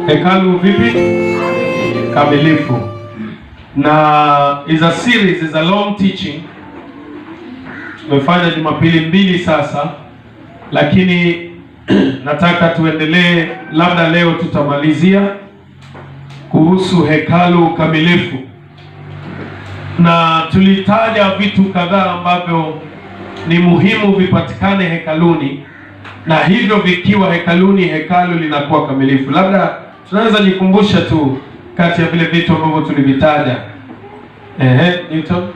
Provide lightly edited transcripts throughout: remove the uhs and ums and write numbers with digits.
Hekalu vipi? Kamilifu. Na is a series, is a long teaching. Tumefanya Jumapili 2 sasa, lakini nataka tuendelee. Labda leo tutamalizia kuhusu hekalu kamilifu, na tulitaja vitu kadhaa ambavyo ni muhimu vipatikane hekaluni, na hivyo vikiwa hekaluni, hekalu linakuwa kamilifu. Labda tunaweza jikumbusha tu kati ya vile vitu ambavyo tulivitaja. Newton,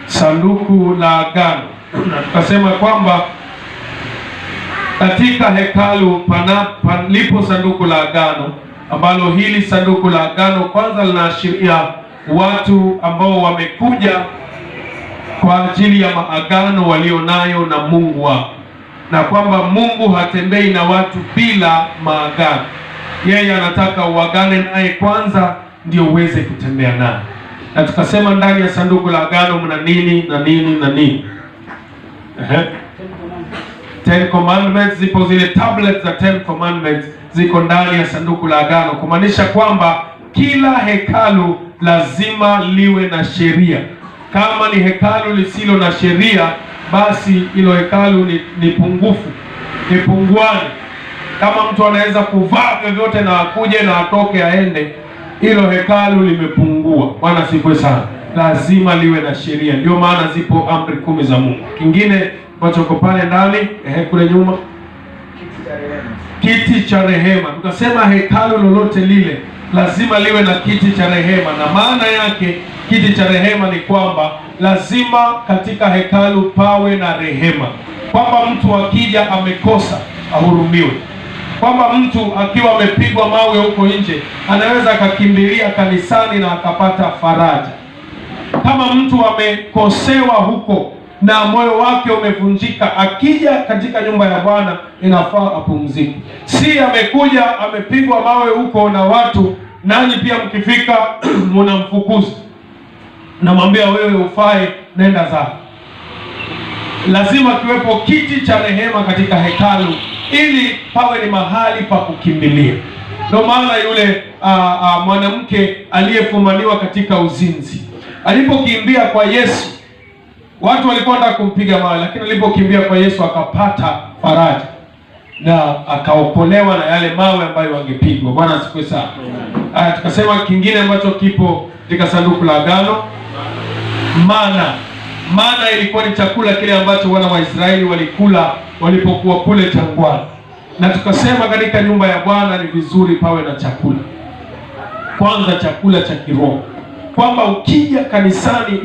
sanduku la agano, na tukasema kwamba katika hekalu palipo sanduku la agano, ambalo hili sanduku la agano kwanza linaashiria watu ambao wamekuja kwa ajili ya maagano walionayo na Mungu wao, na kwamba Mungu hatembei na watu bila maagano. Yeye anataka uagane naye kwanza ndio uweze kutembea naye. Na tukasema ndani ya sanduku la agano mna nini na nini na nini. Ten Commandments, zipo zile tablets za Ten Commandments ziko ndani ya sanduku la agano, kumaanisha kwamba kila hekalu lazima liwe na sheria. Kama ni hekalu lisilo na sheria, basi hilo hekalu ni pungufu, ni punguani. Kama mtu anaweza kuvaa vyovyote na akuje na atoke aende, hilo hekalu limepungua. Bwana sifiwe sana. Lazima liwe na sheria. Ndio maana zipo amri 10 za Mungu. Kingine ambacho uko pale ndani, kule nyuma, kiti cha rehema. Tukasema hekalu lolote lile lazima liwe na kiti cha rehema, na maana yake kiti cha rehema ni kwamba lazima katika hekalu pawe na rehema, kwamba mtu akija amekosa ahurumiwe, kwamba mtu akiwa amepigwa mawe huko nje anaweza akakimbilia kanisani na akapata faraja. Kama mtu amekosewa huko na moyo wake umevunjika, akija katika nyumba ya Bwana inafaa apumzike. Si amekuja amepigwa mawe huko na watu, nanyi pia mkifika mnamfukuza, namwambia wewe ufai, nenda zako. Lazima kiwepo kiti cha rehema katika hekalu ili pawe ni mahali pa kukimbilia. Ndio maana yule mwanamke aliyefumaniwa katika uzinzi alipokimbia kwa Yesu, watu walikuwa wanataka kumpiga mawe, lakini alipokimbia kwa Yesu akapata faraja na akaokolewa na yale mawe ambayo wangepigwa. Bwana asifiwe sana. Tukasema kingine ambacho kipo katika sanduku la agano, Mana ilikuwa ni chakula kile ambacho wana wa Israeli walikula walipokuwa kule jangwani. Na tukasema katika nyumba ya Bwana ni vizuri pawe na chakula. Kwanza chakula cha kiroho, kwamba ukija kanisani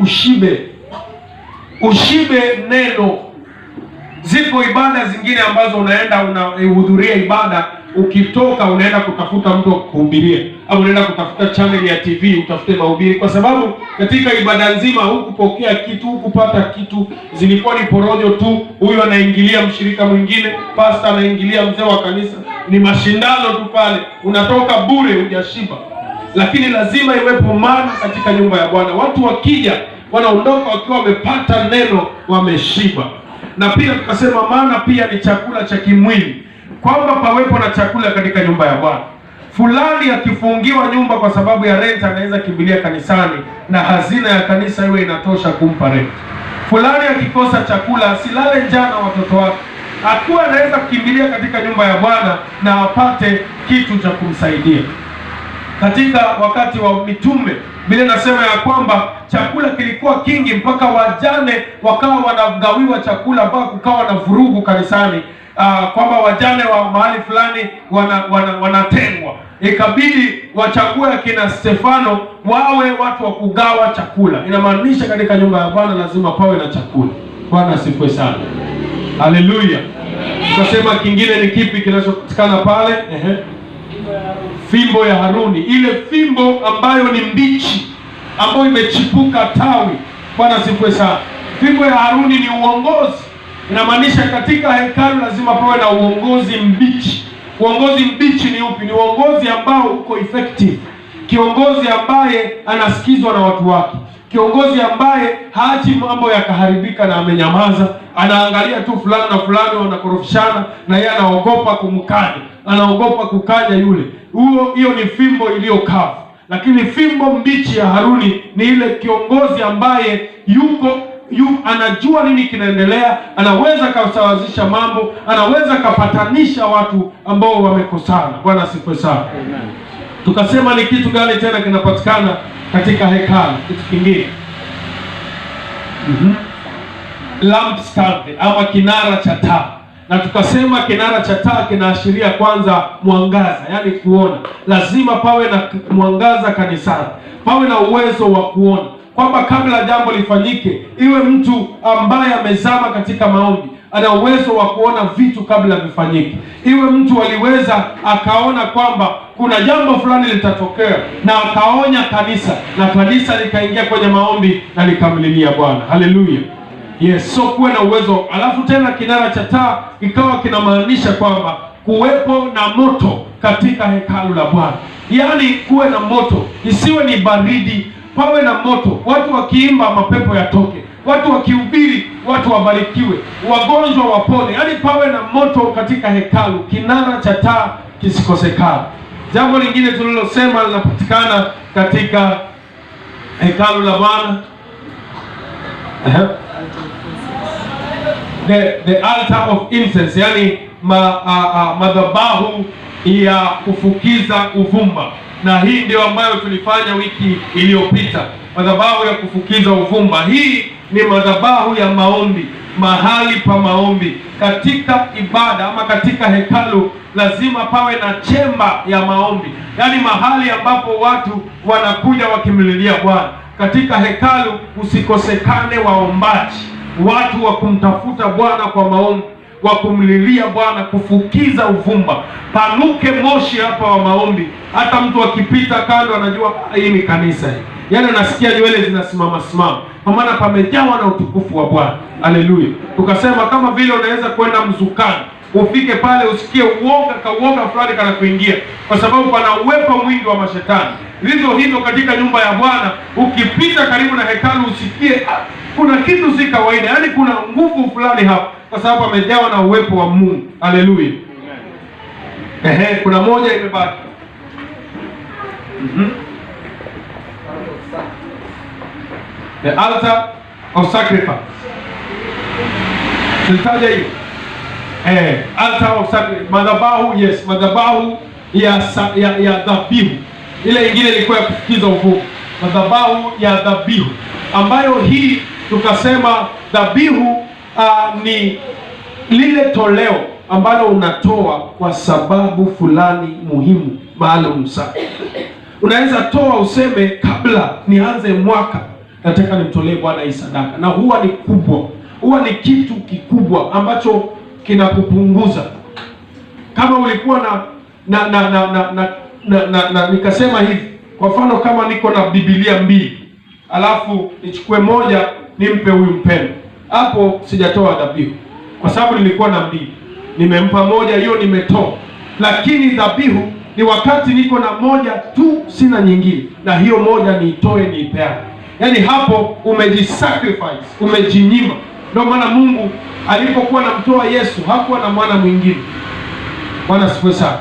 ushibe neno. Zipo ibada zingine ambazo unaenda unahudhuria ibada, ukitoka unaenda kutafuta mtu kuhubiria, au unaenda kutafuta channel ya TV utafute mahubiri, kwa sababu katika ibada nzima hukupokea kitu, hukupata kitu, zilikuwa ni porojo tu. Huyu anaingilia mshirika mwingine, pastor anaingilia mzee wa kanisa, ni mashindano tu pale, unatoka bure hujashiba. Lakini lazima iwepo mana katika nyumba ya Bwana. Watu wakija wanaondoka wakiwa wamepata neno, wameshiba. Na pia tukasema maana pia ni chakula cha kimwili, kwamba pawepo na chakula katika nyumba ya Bwana. Fulani akifungiwa nyumba kwa sababu ya rent anaweza kimbilia kanisani na hazina ya kanisa iwe inatosha kumpa rent. Fulani akikosa chakula asilale njaa na watoto wake, akuwa anaweza kukimbilia katika nyumba ya Bwana na apate kitu cha kumsaidia. Katika wakati wa mitume Biblia nasema ya kwamba chakula kilikuwa kingi mpaka wajane wakawa wanagawiwa chakula, mpaka kukawa na vurugu kanisani, kwamba wajane wa mahali fulani wanatengwa. Ikabidi wachague akina Stefano wawe watu wa kugawa chakula. Inamaanisha katika nyumba ya Bwana lazima pawe na chakula. Bwana asifiwe sana. Haleluya. Tukasema kingine ni kipi kinachopatikana pale? Fimbo ya Haruni, ile fimbo ambayo ni mbichi, ambayo imechipuka tawi. Bwana asifiwe sana. Fimbo ya Haruni ni uongozi. Inamaanisha katika hekalu lazima pawe na uongozi mbichi. Uongozi mbichi ni upi? Ni uongozi ambao uko effective, kiongozi ambaye anasikizwa na watu wake, kiongozi ambaye haachi mambo yakaharibika na amenyamaza, anaangalia tu fulani na fulani wanakorofishana na yeye anaogopa kumkadi. anaogopa kukanya yule. Hiyo ni fimbo iliyokavu. Lakini fimbo mbichi ya Haruni ni ile kiongozi ambaye anajua nini kinaendelea, anaweza kusawazisha mambo, anaweza kupatanisha watu ambao wamekosana. Bwana asifiwe sana. Tukasema ni kitu gani tena kinapatikana katika hekalu? Kitu kingine, lampstand ama kinara cha taa. Na tukasema kinara cha taa kinaashiria kwanza mwangaza, yani kuona. Lazima pawe na mwangaza kanisani, pawe na uwezo wa kuona, kwamba kabla jambo lifanyike, iwe mtu ambaye amezama katika maombi ana uwezo wa kuona vitu kabla vifanyike. Iwe mtu aliweza akaona kwamba kuna jambo fulani litatokea na akaonya kanisa, na kanisa likaingia kwenye maombi na likamlilia Bwana. Haleluya. Yes, so kuwe na uwezo. Alafu tena kinara cha taa ikawa kinamaanisha kwamba kuwepo na moto katika hekalu la Bwana. Yaani kuwe na moto, isiwe ni baridi, pawe na moto. Watu wakiimba mapepo yatoke, watu wakihubiri watu wabarikiwe, wagonjwa wapone. Yaani pawe na moto katika hekalu, kinara cha taa kisikosekana. Jambo lingine tulilosema linapatikana katika hekalu la Bwana, the altar of incense, yani madhabahu ya kufukiza uvumba. Na hii ndio ambayo tulifanya wiki iliyopita, madhabahu ya kufukiza uvumba. Hii ni madhabahu ya maombi, mahali pa maombi. Katika ibada ama katika hekalu lazima pawe na chemba ya maombi, yaani mahali ambapo watu wanakuja wakimlilia Bwana. Katika hekalu usikosekane waombaji, watu wa kumtafuta Bwana kwa maombi, wa kumlilia Bwana, kufukiza uvumba. Panuke moshi hapa wa maombi, hata mtu akipita kando anajua hii ni kanisa hii. Yaani anasikia nywele zinasimama, kwa maana pamejawa na utukufu wa Bwana. Haleluya. Tukasema kama vile unaweza kwenda mzukani, ufike pale usikie uoga fulani kana kuingia, kwa sababu pana uwepo mwingi wa mashetani. Vivyo hivyo katika nyumba ya Bwana, ukipita karibu na hekalu usikie kuna kitu si kawaida, yaani kuna nguvu fulani hapa, kwa sababu amejawa na uwepo wa Mungu. Haleluya. Kuna moja imebaki. The altar of sacrifice. Tulitaja hiyo. Altar of sacrifice, madhabahu, yes, madhabahu ya dhabihu. Ile ingine ilikuwa ya kufukiza uvumba, madhabahu ya dhabihu, ambayo hii tukasema dhabihu ni lile toleo ambalo unatoa kwa sababu fulani muhimu maalum sana. Unaweza toa useme, kabla nianze mwaka nataka nimtolee Bwana hii sadaka, na huwa ni kubwa, huwa ni kitu kikubwa ambacho kinakupunguza. Kama ulikuwa nikasema hivi, kwa mfano kama niko na Biblia 2 alafu nichukue moja nimpe huyu mpendwa, hapo sijatoa dhabihu, kwa sababu nilikuwa na 2, nimempa moja, hiyo nimetoa. Lakini dhabihu ni wakati niko na moja tu, sina nyingine, na hiyo moja niitoe niipeane. Yaani hapo umejisacrifice, umejinyima. Ndio maana Mungu alipokuwa anamtoa Yesu hakuwa na mwana mwingine. Bwana asifiwe sana.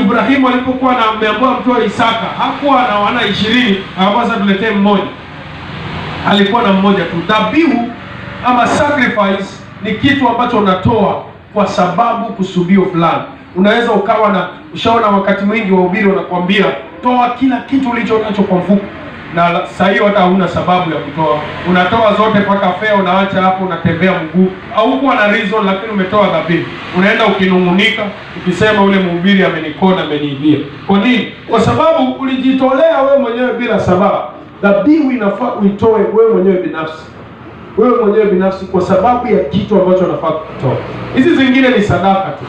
Ibrahimu alipokuwa ameambiwa mtoe Isaka hakuwa na wana 20, sasa tuletee mmoja. Alikuwa na mmoja tu. Dhabihu ama sacrifice ni kitu ambacho unatoa kwa sababu kusudio fulani. Unaweza ukawa na ushaona, wakati mwingi wahubiri wanakuambia toa kila kitu ulicho nacho kwa mfuko, na saa hiyo hata huna sababu ya kutoa. Unatoa zote mpaka fea, unaacha hapo, unatembea mguu, au kuwa na reason, lakini umetoa dhabihu. Unaenda ukinungunika, ukisema ule mhubiri amenikona, ameniibia. Kwa nini? Kwa sababu ulijitolea wewe mwenyewe bila sababu. Dhabihu inafaa uitoe wewe mwenyewe binafsi, kwa sababu ya kitu ambacho unafaa kutoa. Hizi zingine ni sadaka tu.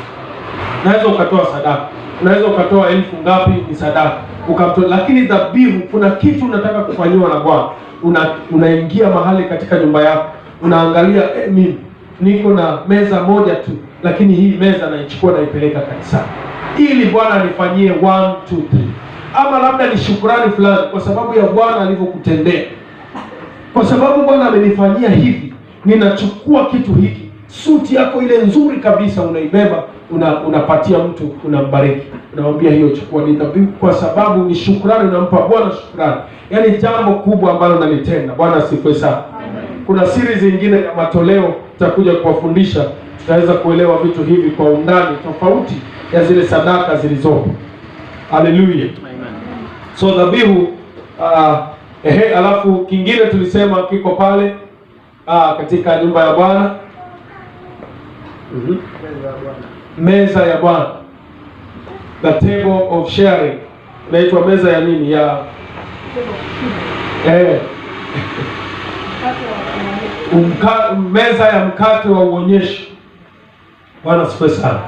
Unaweza ukatoa sadaka, unaweza ukatoa 1000 ngapi, ni sadaka ukatoa. Lakini dhabihu, kuna kitu unataka kufanyiwa na Bwana. Unaingia mahali katika nyumba yako, unaangalia, mimi niko na meza moja tu, lakini hii meza naichukua naipeleka kanisani ili Bwana anifanyie 1 2 3. Ama labda ni shukrani fulani kwa sababu ya Bwana alivyokutendea. Kwa sababu Bwana amenifanyia hivi, ninachukua kitu hiki suti yako ile nzuri kabisa unaibeba, unapatia mtu, unambariki, unamwambia hiyo chukua, ni dhabihu, kwa sababu ni shukrani, unampa Bwana shukrani. Yaani jambo kubwa ambalo nalitenda. Bwana asifiwe sana. Kuna series nyingine ya matoleo tutakuja kuwafundisha, tutaweza kuelewa vitu hivi kwa undani, tofauti ya zile sadaka zilizopo. Haleluya. Amen. So dhabihu alafu kingine tulisema kiko pale katika nyumba ya Bwana. Meza ya Bwana. The table of sharing. Inaitwa meza ya nini? Ya meza ya mkate wa uonyesho. Bwana asifiwe sana.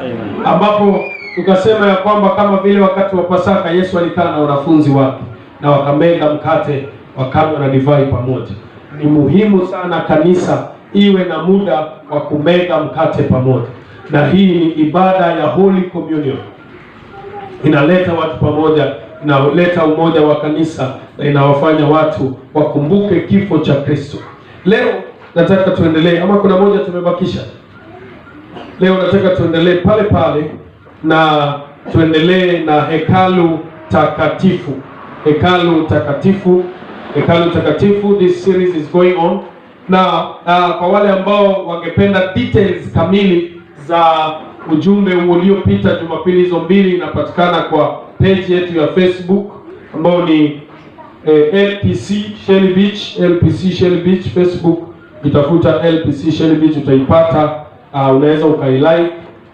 Ambapo tukasema ya kwamba kama vile wakati wa Pasaka Yesu alikaa na wanafunzi wake na wakamega mkate, wakanywa na divai pamoja. Ni muhimu sana kanisa iwe na muda wa kumega mkate pamoja, na hii ni ibada ya Holy Communion. Inaleta watu pamoja, inaleta umoja wa kanisa, na inawafanya watu wakumbuke kifo cha Kristo. Leo nataka tuendelee, ama kuna moja tumebakisha? Leo nataka tuendelee pale pale na tuendelee na hekalu takatifu. Hekalu takatifu, hekalu takatifu. This series is going on. Na kwa wale ambao wangependa details kamili za ujumbe uliopita Jumapili hizo mbili, inapatikana kwa page yetu ya Facebook ambao ni LPC Shelly Beach, LPC Shelly Beach Facebook. Itafuta LPC Shelly Beach utaipata. Unaweza ukailike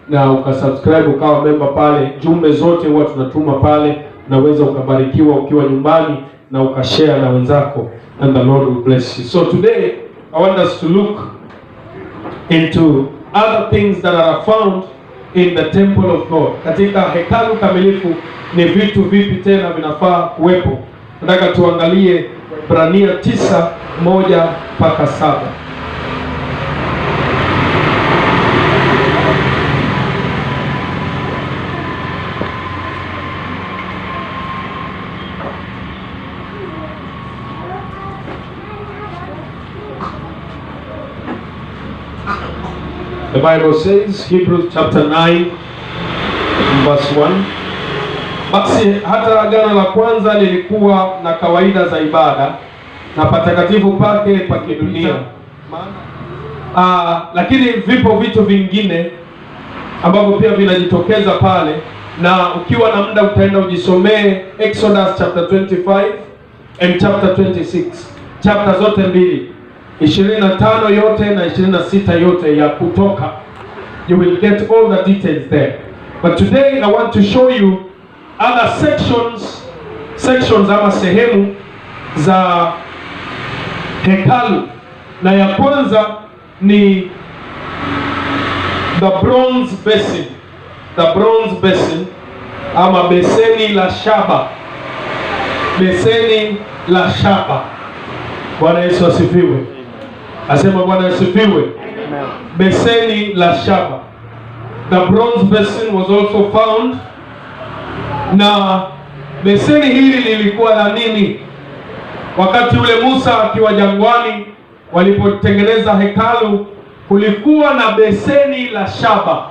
na ukasubscribe ukawa member pale. Jumbe zote huwa tunatuma pale, naweza ukabarikiwa ukiwa nyumbani na ukashare na wenzako, and the Lord will bless you. So today I want us to look into other things that are found in the temple of God. Katika hekalu kamilifu ni vitu vipi tena vinafaa kuwepo? Nataka tuangalie Ibrania 9:1-7. The Bible says, Hebrews chapter 9 verse 1. Basi hata agano la kwanza lilikuwa na kawaida za ibada na patakatifu pake pa kidunia. Lakini vipo vitu vingine ambavyo pia vinajitokeza pale, na ukiwa na muda utaenda ujisomee Exodus chapter 25 and chapter 26. Chapter zote mbili, 25 yote na 26 yote ya Kutoka. You will get all the details there. But today I want to show you other sections ama sehemu za hekalu, na ya kwanza ni the bronze basin. The bronze basin ama beseni la shaba. Beseni la shaba. Bwana Yesu asifiwe. Asema Bwana asifiwe. Beseni la shaba. The bronze basin was also found. Na beseni hili lilikuwa la nini? Wakati ule Musa akiwa jangwani, walipotengeneza hekalu, kulikuwa na beseni la shaba.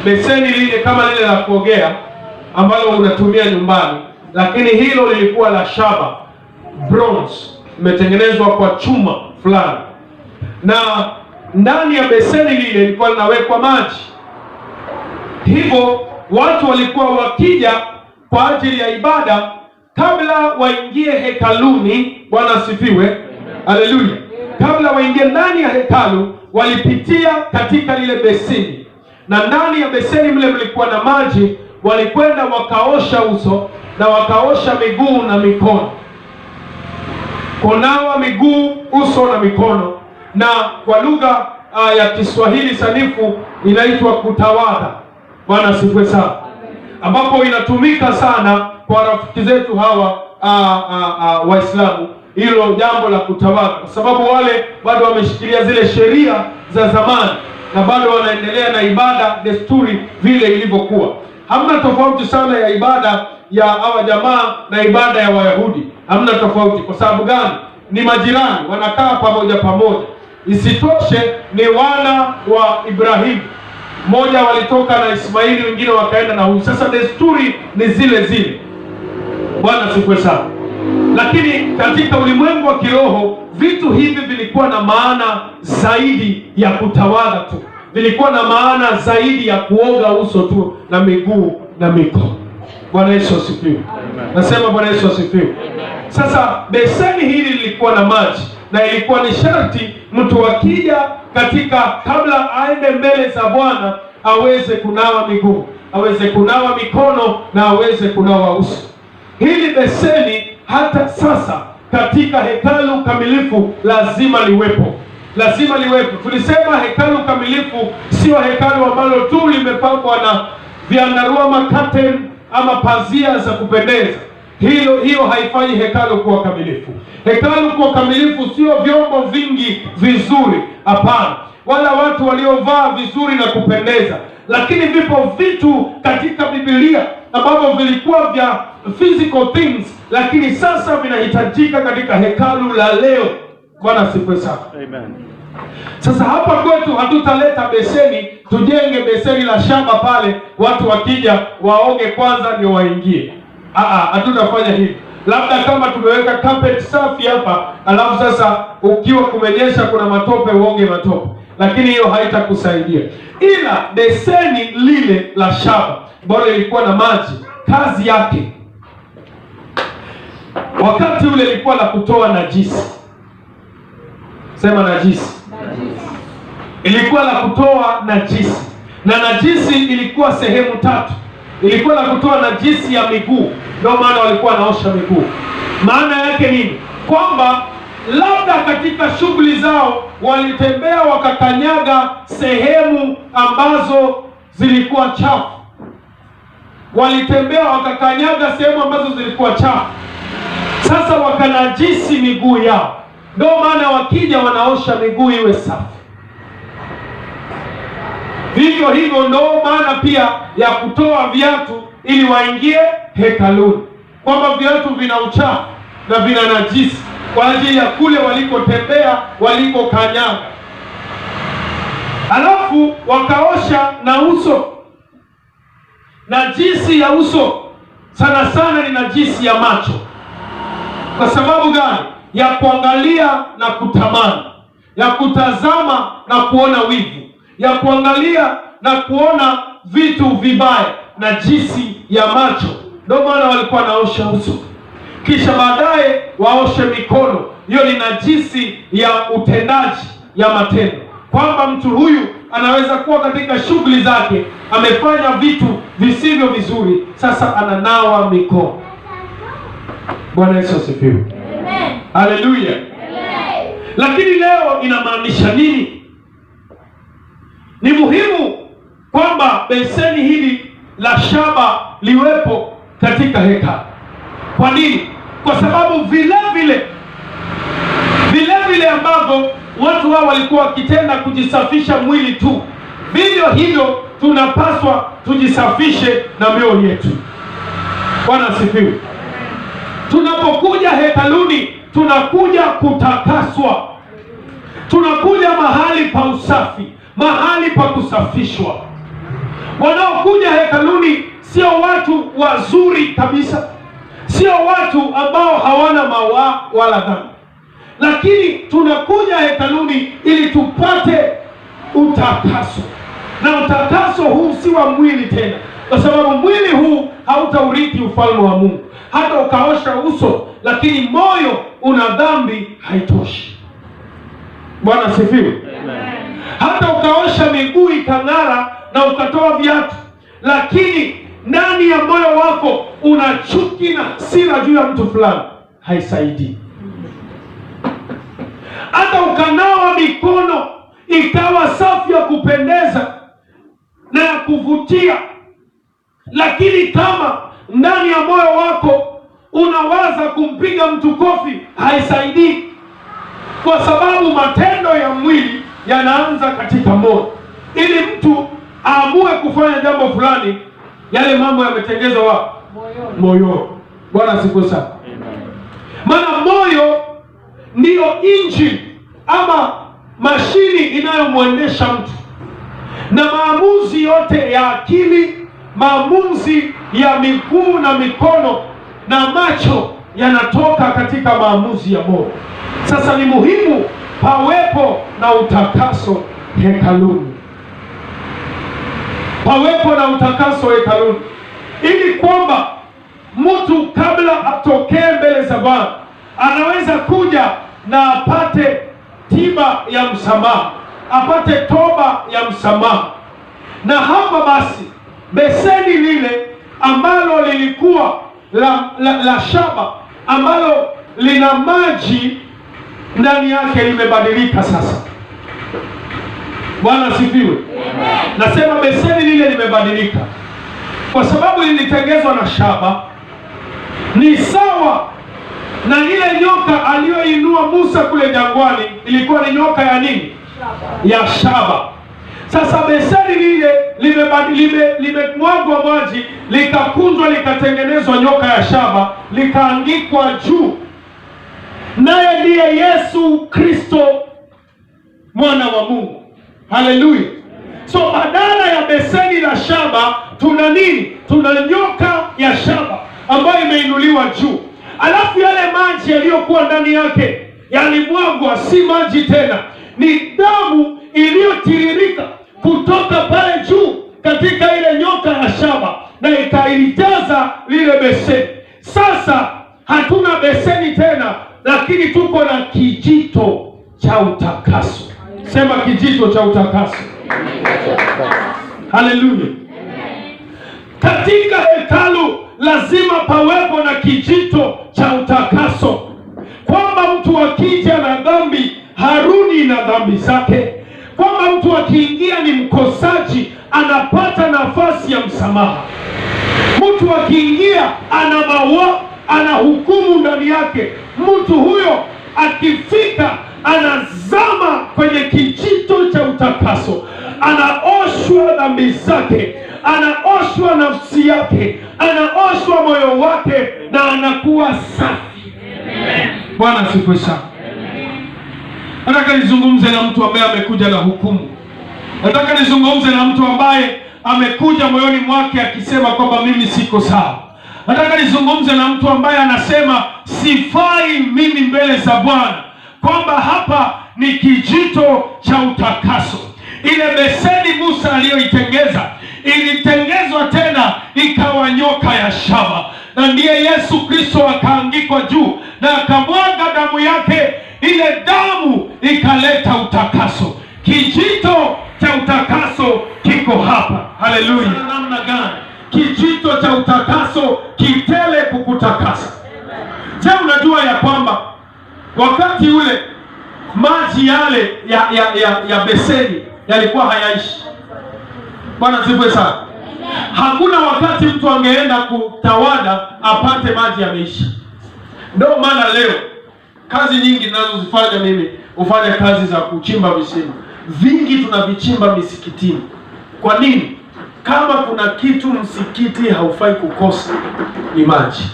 Beseni lile kama lile la kuogea ambalo unatumia nyumbani, lakini hilo lilikuwa la shaba, bronze, imetengenezwa kwa chuma fulani. Na ndani ya beseni lile lilikuwa linawekwa maji. Hivyo watu walikuwa wakija kwa ajili ya ibada, kabla waingie hekaluni. Bwana asifiwe. Haleluya. Kabla waingie ndani ya hekalu, walipitia katika lile beseni, na ndani ya beseni mle mlikuwa na maji. Walikwenda wakaosha uso na wakaosha miguu na mikono. Kunawa miguu, uso na mikono, na kwa lugha ya Kiswahili sanifu inaitwa kutawadha. Bwana asifiwe sana. Ambapo inatumika sana kwa rafiki zetu hawa Waislamu, hilo jambo la kutawadha, kwa sababu wale bado wameshikilia zile sheria za zamani na bado wanaendelea na ibada desturi vile ilivyokuwa. Hamna tofauti sana ya ibada ya hawa jamaa na ibada ya Wayahudi. Hamna tofauti. Kwa sababu gani? Ni majirani, wanakaa pamoja pamoja. Isitoshe ni wana wa Ibrahimu, mmoja walitoka na Ismaili, wengine wakaenda na huyu. Sasa desturi ni zile zile. Bwana asifiwe sana. Lakini katika ulimwengu wa kiroho vitu hivi vilikuwa na maana zaidi ya kutawala tu, vilikuwa na maana zaidi ya kuoga uso tu na miguu na mikono. Bwana Yesu asifiwe. Nasema Bwana Yesu asifiwe. Sasa beseni hili lilikuwa na maji, na ilikuwa ni sharti mtu akija katika, kabla aende mbele za Bwana, aweze kunawa miguu, aweze kunawa mikono na aweze kunawa uso. Hili beseni hata sasa katika hekalu kamilifu lazima liwepo, lazima liwepo. Tulisema hekalu kamilifu sio hekalu ambalo tu limepambwa na vyandarua curtain ama pazia za kupendeza. Hiyo haifanyi hekalu kuwa kamilifu. Hekalu kuwa kamilifu sio vyombo vingi vizuri, hapana, wala watu waliovaa vizuri na kupendeza. Lakini vipo vitu katika Biblia ambavyo vilikuwa vya physical things, lakini sasa vinahitajika katika hekalu la leo. Bwana asifiwe sana. Amen. Sasa hapa kwetu hatutaleta beseni, tujenge beseni la shamba pale, watu wakija waoge kwanza ndio waingie. Hatutafanya hivi. Labda kama tumeweka carpet safi hapa, alafu sasa ukiwa kumenyesha kuna matope, uoge matope, lakini hiyo haitakusaidia. Ila beseni lile la shamba bora lilikuwa na maji, kazi yake wakati ule ilikuwa la kutoa najisi. Sema najisi. Ilikuwa la kutoa najisi, na najisi ilikuwa sehemu tatu. Ilikuwa la kutoa najisi ya miguu, ndio maana walikuwa wanaosha miguu. Maana yake nini? Kwamba labda katika shughuli zao walitembea wakakanyaga sehemu ambazo zilikuwa chafu, walitembea wakakanyaga sehemu ambazo zilikuwa chafu, sasa wakanajisi miguu yao. Ndio maana wakija wanaosha miguu iwe safi. Vivyo hivyo ndio maana pia ya kutoa viatu ili waingie hekaluni, kwamba viatu vina uchafu na vina najisi kwa ajili ya kule walikotembea, walikokanyaga. Alafu wakaosha na uso. Najisi ya uso sana sana ni najisi ya macho. Kwa sababu gani? Ya kuangalia na kutamani, ya kutazama na kuona wivu, ya kuangalia na kuona vitu vibaya, najisi ya macho. Ndio maana walikuwa naosha uso, kisha baadaye waoshe mikono. Hiyo ni najisi ya utendaji, ya matendo, kwamba mtu huyu anaweza kuwa katika shughuli zake amefanya vitu visivyo vizuri, sasa ananawa mikono. Bwana Yesu asifiwe. Amen. Haleluya. Amen. Lakini leo inamaanisha nini? Ni muhimu kwamba beseni hili la shaba liwepo katika hekalu. Kwa nini? Kwa sababu vile vile ambavyo watu hao walikuwa wakitenda kujisafisha mwili tu, vivyo hivyo tunapaswa tujisafishe na mioyo yetu. Bwana asifiwe. Tunapokuja hekaluni tunakuja kutakaswa, tunakuja mahali pa usafi, mahali pa kusafishwa. Wanaokuja hekaluni sio watu wazuri kabisa, sio watu ambao hawana mawaa wala dhambi, lakini tunakuja hekaluni ili tupate utakaso. Na utakaso huu si wa mwili tena, kwa sababu mwili huu hautaurithi ufalme wa Mungu. Hata ukaosha uso lakini moyo una dhambi, haitoshi. Bwana asifiwe. Hata ukaosha miguu ikang'ara na ukatoa viatu, lakini ndani ya moyo wako una chuki na hasira juu ya mtu fulani, haisaidii. Hata ukanawa mikono ikawa safi ya kupendeza na ya kuvutia, lakini kama ndani ya moyo wako unawaza kumpiga mtu kofi, haisaidii, kwa sababu matendo ya mwili yanaanza katika moyo. Ili mtu aamue kufanya jambo fulani, yale mambo yametengezwa wapi? Moyo. Bwana asifiwe sana. Maana moyo ndiyo injini ama mashini inayomwendesha mtu, na maamuzi yote ya akili, maamuzi ya miguu na mikono na macho yanatoka katika maamuzi ya moyo. Sasa ni muhimu pawepo na utakaso hekaluni, pawepo na utakaso hekaluni, ili kwamba mtu kabla atokee mbele za Bwana anaweza kuja na apate tiba ya msamaha, apate toba ya msamaha. Na hapa basi beseni lile ambalo lilikuwa la shaba ambalo lina maji ndani yake limebadilika sasa. Bwana asifiwe. Nasema beseni lile limebadilika kwa sababu lilitengenezwa na shaba. Ni sawa na ile nyoka aliyoinua Musa kule jangwani, ilikuwa ni nyoka ya nini? Ya shaba. Sasa beseni lile limemwagwa maji, likakunjwa, likatengenezwa nyoka ya shaba, likaangikwa juu, naye ndiye Yesu Kristo, mwana wa Mungu. Haleluya! So badala ya beseni la shaba tuna nini? Tuna nyoka ya shaba ambayo imeinuliwa juu. Alafu yale maji yaliyokuwa ndani yake yalimwagwa, si maji tena, ni damu iliyotiririka kutoka pale juu katika ile nyoka ya shaba na ikailijaza lile beseni. Sasa hatuna beseni tena, lakini tuko na kijito cha utakaso. Sema kijito cha utakaso. Haleluya. Katika hekalu lazima pawepo na kijito cha utakaso, kwamba mtu akija na dhambi harudi na dhambi zake, kwamba mtu akiingia ni mkosaji anapata nafasi ya msamaha. Mtu akiingia ana hukumu ndani yake. Mtu huyo akifika anazama kwenye kijito cha utakaso, anaoshwa dhambi zake, anaoshwa nafsi yake, anaoshwa moyo wake na anakuwa safi. Bwana asifiwe sana. Nataka nizungumze na mtu ambaye amekuja na hukumu. Nataka nizungumze na mtu ambaye amekuja moyoni mwake akisema kwamba mimi siko sawa. Nataka nizungumze na mtu ambaye anasema sifai mimi mbele za Bwana, kwamba hapa ni kijito cha utakaso. Ile beseni Musa aliyoitengeza ilitengezwa tena ikawa nyoka ya shaba, na ndiye Yesu Kristo akaangikwa juu na akamwaga damu yake. Ile damu ikaleta utakaso. Kijito cha utakaso kiko hapa. Haleluya. Namna gani? Kijito cha utakaso kitele kukutakasa. Je, unajua ya kwamba wakati ule maji yale ya beseni yalikuwa hayaishi? Bwana asifiwe sana. Hakuna wakati mtu angeenda kutawada apate maji yameisha. Ndio maana leo kazi nyingi ninazozifanya mimi, hufanya kazi za kuchimba visima. Vingi tunavichimba misikitini. Kwa nini? Kama kuna kitu msikiti haufai kukosa ni maji.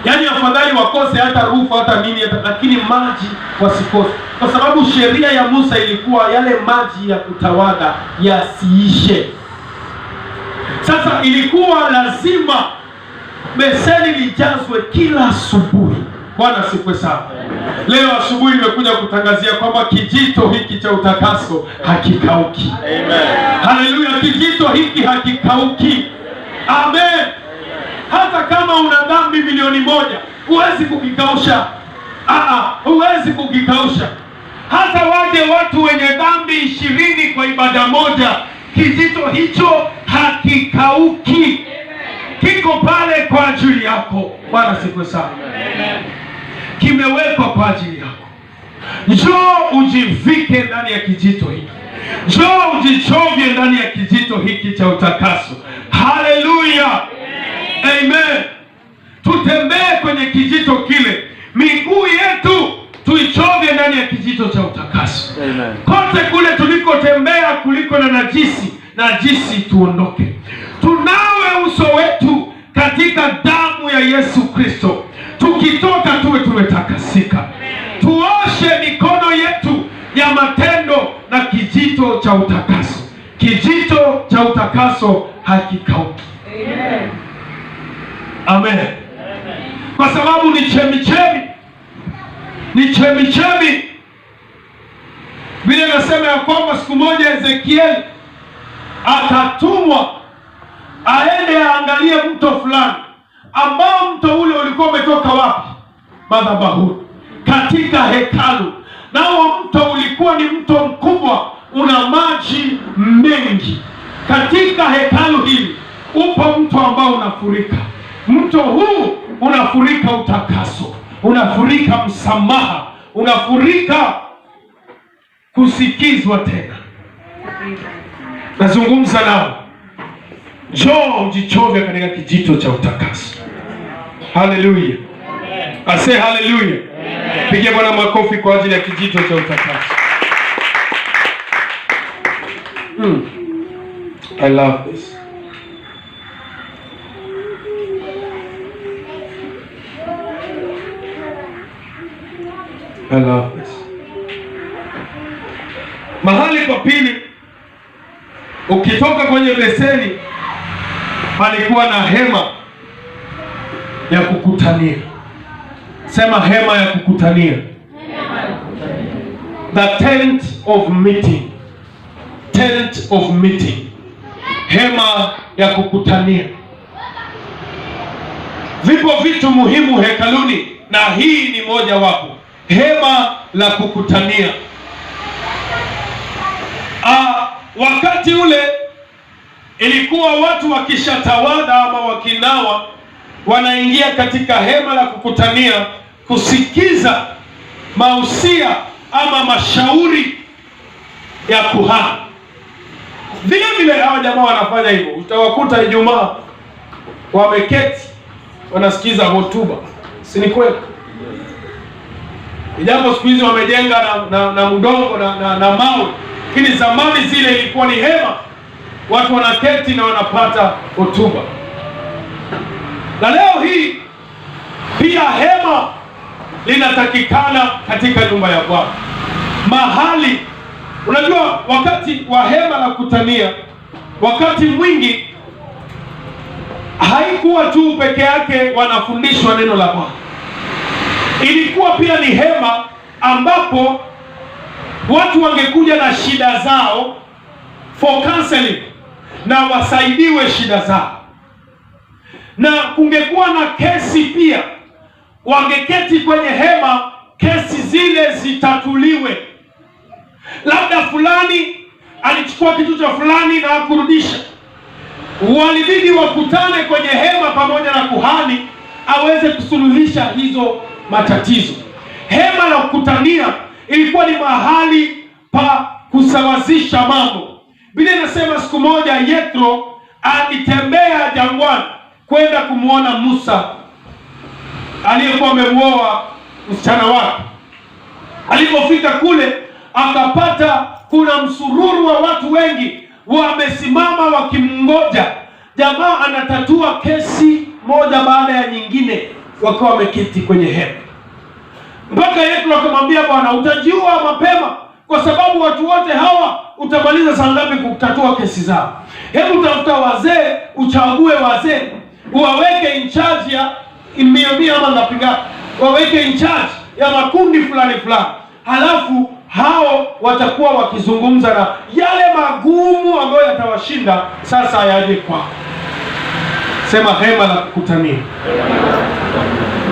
Yaani afadhali wakose hata rufu hata nini, lakini maji wasikose, kwa sababu sheria ya Musa ilikuwa yale maji ya kutawada yasiishe. Sasa ilikuwa lazima beseni lijazwe kila asubuhi. Bwana asifiwe sana. Leo asubuhi nimekuja kutangazia kwamba kijito hiki cha utakaso hakikauki. Amen. Haleluya, kijito hiki hakikauki. Amen. Hata kama una dhambi milioni 1 huwezi kukikausha. Huwezi kukikausha. Hata waje watu wenye dhambi 20 kwa ibada moja, kijito hicho hakikauki. Kiko pale kwa ajili yako. Bwana asifiwe sana. Kimewekwa kwa ajili yako. Njoo ujivike ndani ya kijito hiki. Njoo ujichovye ndani ya kijito hiki cha utakaso. Haleluya. Amen. Tutembee kwenye kijito kile. Miguu yetu tuichovye ndani ya kijito cha utakaso. Amen. Kote kule tulikotembea kuliko na najisi tuondoke. Tunawe uso wetu katika damu ya Yesu Kristo. Tukitoka tuwe tumetakasika. Tuoshe mikono yetu kijito cha utakaso. Kijito cha utakaso hakikauki. Amen. Amen. Kwa sababu ni chemichemi, ni chemichemi. Biblia inasema ya kwamba siku moja Ezekieli akatumwa aende aangalie mto fulani, ambao mto ule ulikuwa umetoka wapi? Madhabahuni, katika hekalu. Nao mto ulikuwa ni mto mkubwa, una maji mengi. Katika hekalu hili upo mto ambao unafurika. Mto huu unafurika utakaso, unafurika msamaha, unafurika kusikizwa tena. Nazungumza nao, njoo ujichovya katika kijito cha utakaso. Haleluya, ase haleluya. Pigia Bwana makofi kwa ajili ya kijito cha utakaso. I love this. I love this. Mahali pa pili, ukitoka kwenye beseni, palikuwa na hema ya kukutania. Sema hema ya kukutania. The tent of meeting. Tent of meeting. Hema ya kukutania. Vipo vitu muhimu hekaluni, na hii ni moja wapo. Hema la kukutania. Wakati ule ilikuwa watu wakishatawada ama wakinawa, wanaingia katika hema la kukutania kusikiza mausia ama mashauri ya kuhani. Vile vile hawa jamaa wanafanya hivyo. Utawakuta Ijumaa wameketi wanasikiza hotuba, si ni kweli? Ijapo siku hizi wamejenga na udongo na mawe, lakini zamani zile ilikuwa ni hema, watu wanaketi na wanapata hotuba. Na leo hii pia hema linatakikana katika nyumba ya Bwana. Mahali, unajua wakati wa hema la kutania, wakati mwingi haikuwa tu peke yake wanafundishwa neno la Bwana. Ilikuwa pia ni hema ambapo watu wangekuja na shida zao for counseling, na wasaidiwe shida zao. Na kungekuwa na kesi pia, wangeketi kwenye hema, kesi zile zitatuliwe. Labda fulani alichukua kitu cha fulani na hakurudisha, walibidi wakutane kwenye hema pamoja na kuhani aweze kusuluhisha hizo matatizo. Hema la kukutania ilikuwa ni mahali pa kusawazisha mambo. Biblia inasema siku moja Yethro alitembea jangwani kwenda kumwona Musa aliyekuwa amemuoa msichana wake. Alipofika kule akapata kuna msururu wa watu wengi wamesimama wakimngoja. Jamaa anatatua kesi moja baada ya nyingine wakiwa wameketi kwenye hema. Mpaka Yethro akamwambia, bwana, utajiua mapema kwa sababu watu wote hawa utamaliza saa ngapi kutatua kesi zao? Hebu tafuta wazee, uchague wazee, uwaweke in charge ya 100 ama ngapi ngapi, waweke in charge ya makundi fulani fulani, halafu hao watakuwa wakizungumza na yale magumu ambayo yatawashinda sasa yaje kwako. Sema hema la kukutania.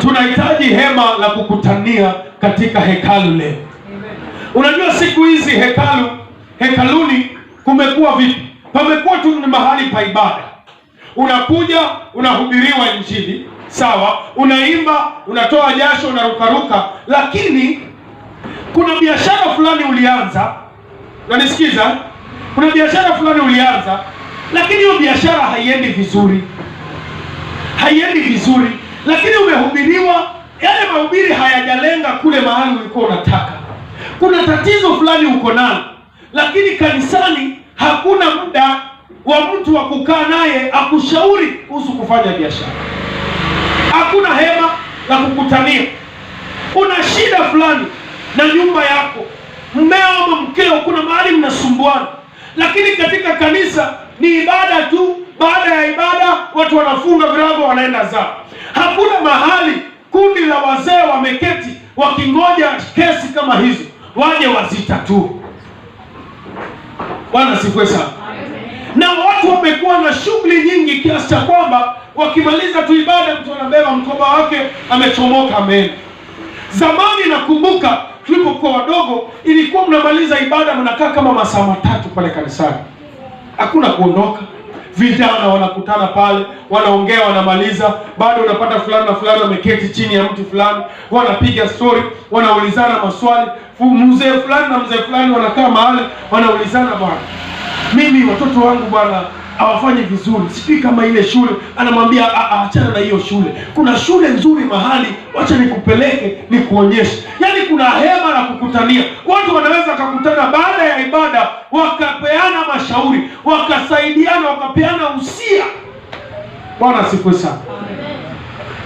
Tunahitaji hema la kukutania katika hekalu leo. Unajua siku hizi hekaluni kumekuwa vipi? Pamekuwa tu ni mahali pa ibada. Unakuja, unahubiriwa injili, sawa, unaimba, unatoa jasho, unarukaruka, lakini kuna biashara fulani ulianza, unanisikiza? Kuna biashara fulani ulianza, lakini hiyo biashara haiendi vizuri. Haiendi vizuri, lakini umehubiriwa, yale mahubiri hayajalenga kule mahali ulikuwa unataka. Kuna tatizo fulani uko nalo, lakini kanisani hakuna muda wa mtu wa kukaa naye akushauri kuhusu kufanya biashara. Hakuna hema la kukutania. Una shida fulani na nyumba yako, mmeo ama mkeo, kuna mahali mnasumbuana, lakini katika kanisa ni ibada tu. Baada ya ibada watu wanafunga virago wanaenda zao. Hakuna mahali kundi la wazee wameketi wakingoja kesi kama hizo waje wazitatue. Bwana sifiwe sana. Na watu wamekuwa na shughuli nyingi kiasi cha kwamba wakimaliza tu ibada mtu anabeba mkoba wake amechomoka ameenda. Zamani nakumbuka tulipokuwa wadogo, ilikuwa mnamaliza ibada mnakaa kama masaa 3 pale kanisani. Hakuna kuondoka. Vijana wanakutana pale, wanaongea, wanamaliza, bado unapata fulani na fulani wameketi chini ya mti fulani, wanapiga story, wanaulizana maswali. Mzee fulani na mzee fulani wanakaa mahali, wanaulizana, bwana, mimi watoto wangu bwana hawafanyi vizuri, sijui kama ile shule. Anamwambia achana na hiyo shule, kuna shule nzuri mahali, wacha nikupeleke nikuonyeshe. Yaani kuna hema la kukutania. Watu wanaweza kukutana baada ya ibada wakapeana mashauri, wakasaidiana, wakapeana usia. Bwana asifiwe sana.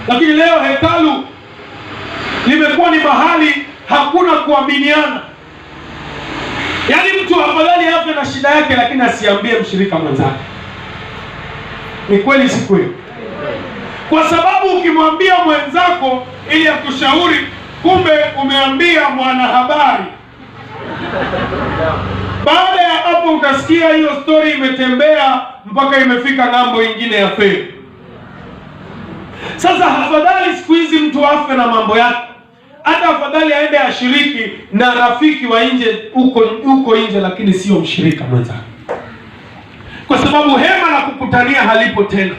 Lakini leo hekalu limekuwa ni mahali hakuna kuaminiana. Yaani mtu afadhali afe na shida yake lakini asiambie mshirika mwenzake. Ni kweli si kweli? Kwa sababu ukimwambia mwenzako ili akushauri, kumbe umeambia mwanahabari. Baada ya hapo utasikia hiyo story imetembea mpaka imefika ng'ambo ingine ya feri. Sasa afadhali siku hizi mtu afe na mambo yake, hata afadhali aende ashiriki na rafiki wa nje huko nje, lakini sio mshirika mwenzake, kwa sababu hema la kukutania halipo tena.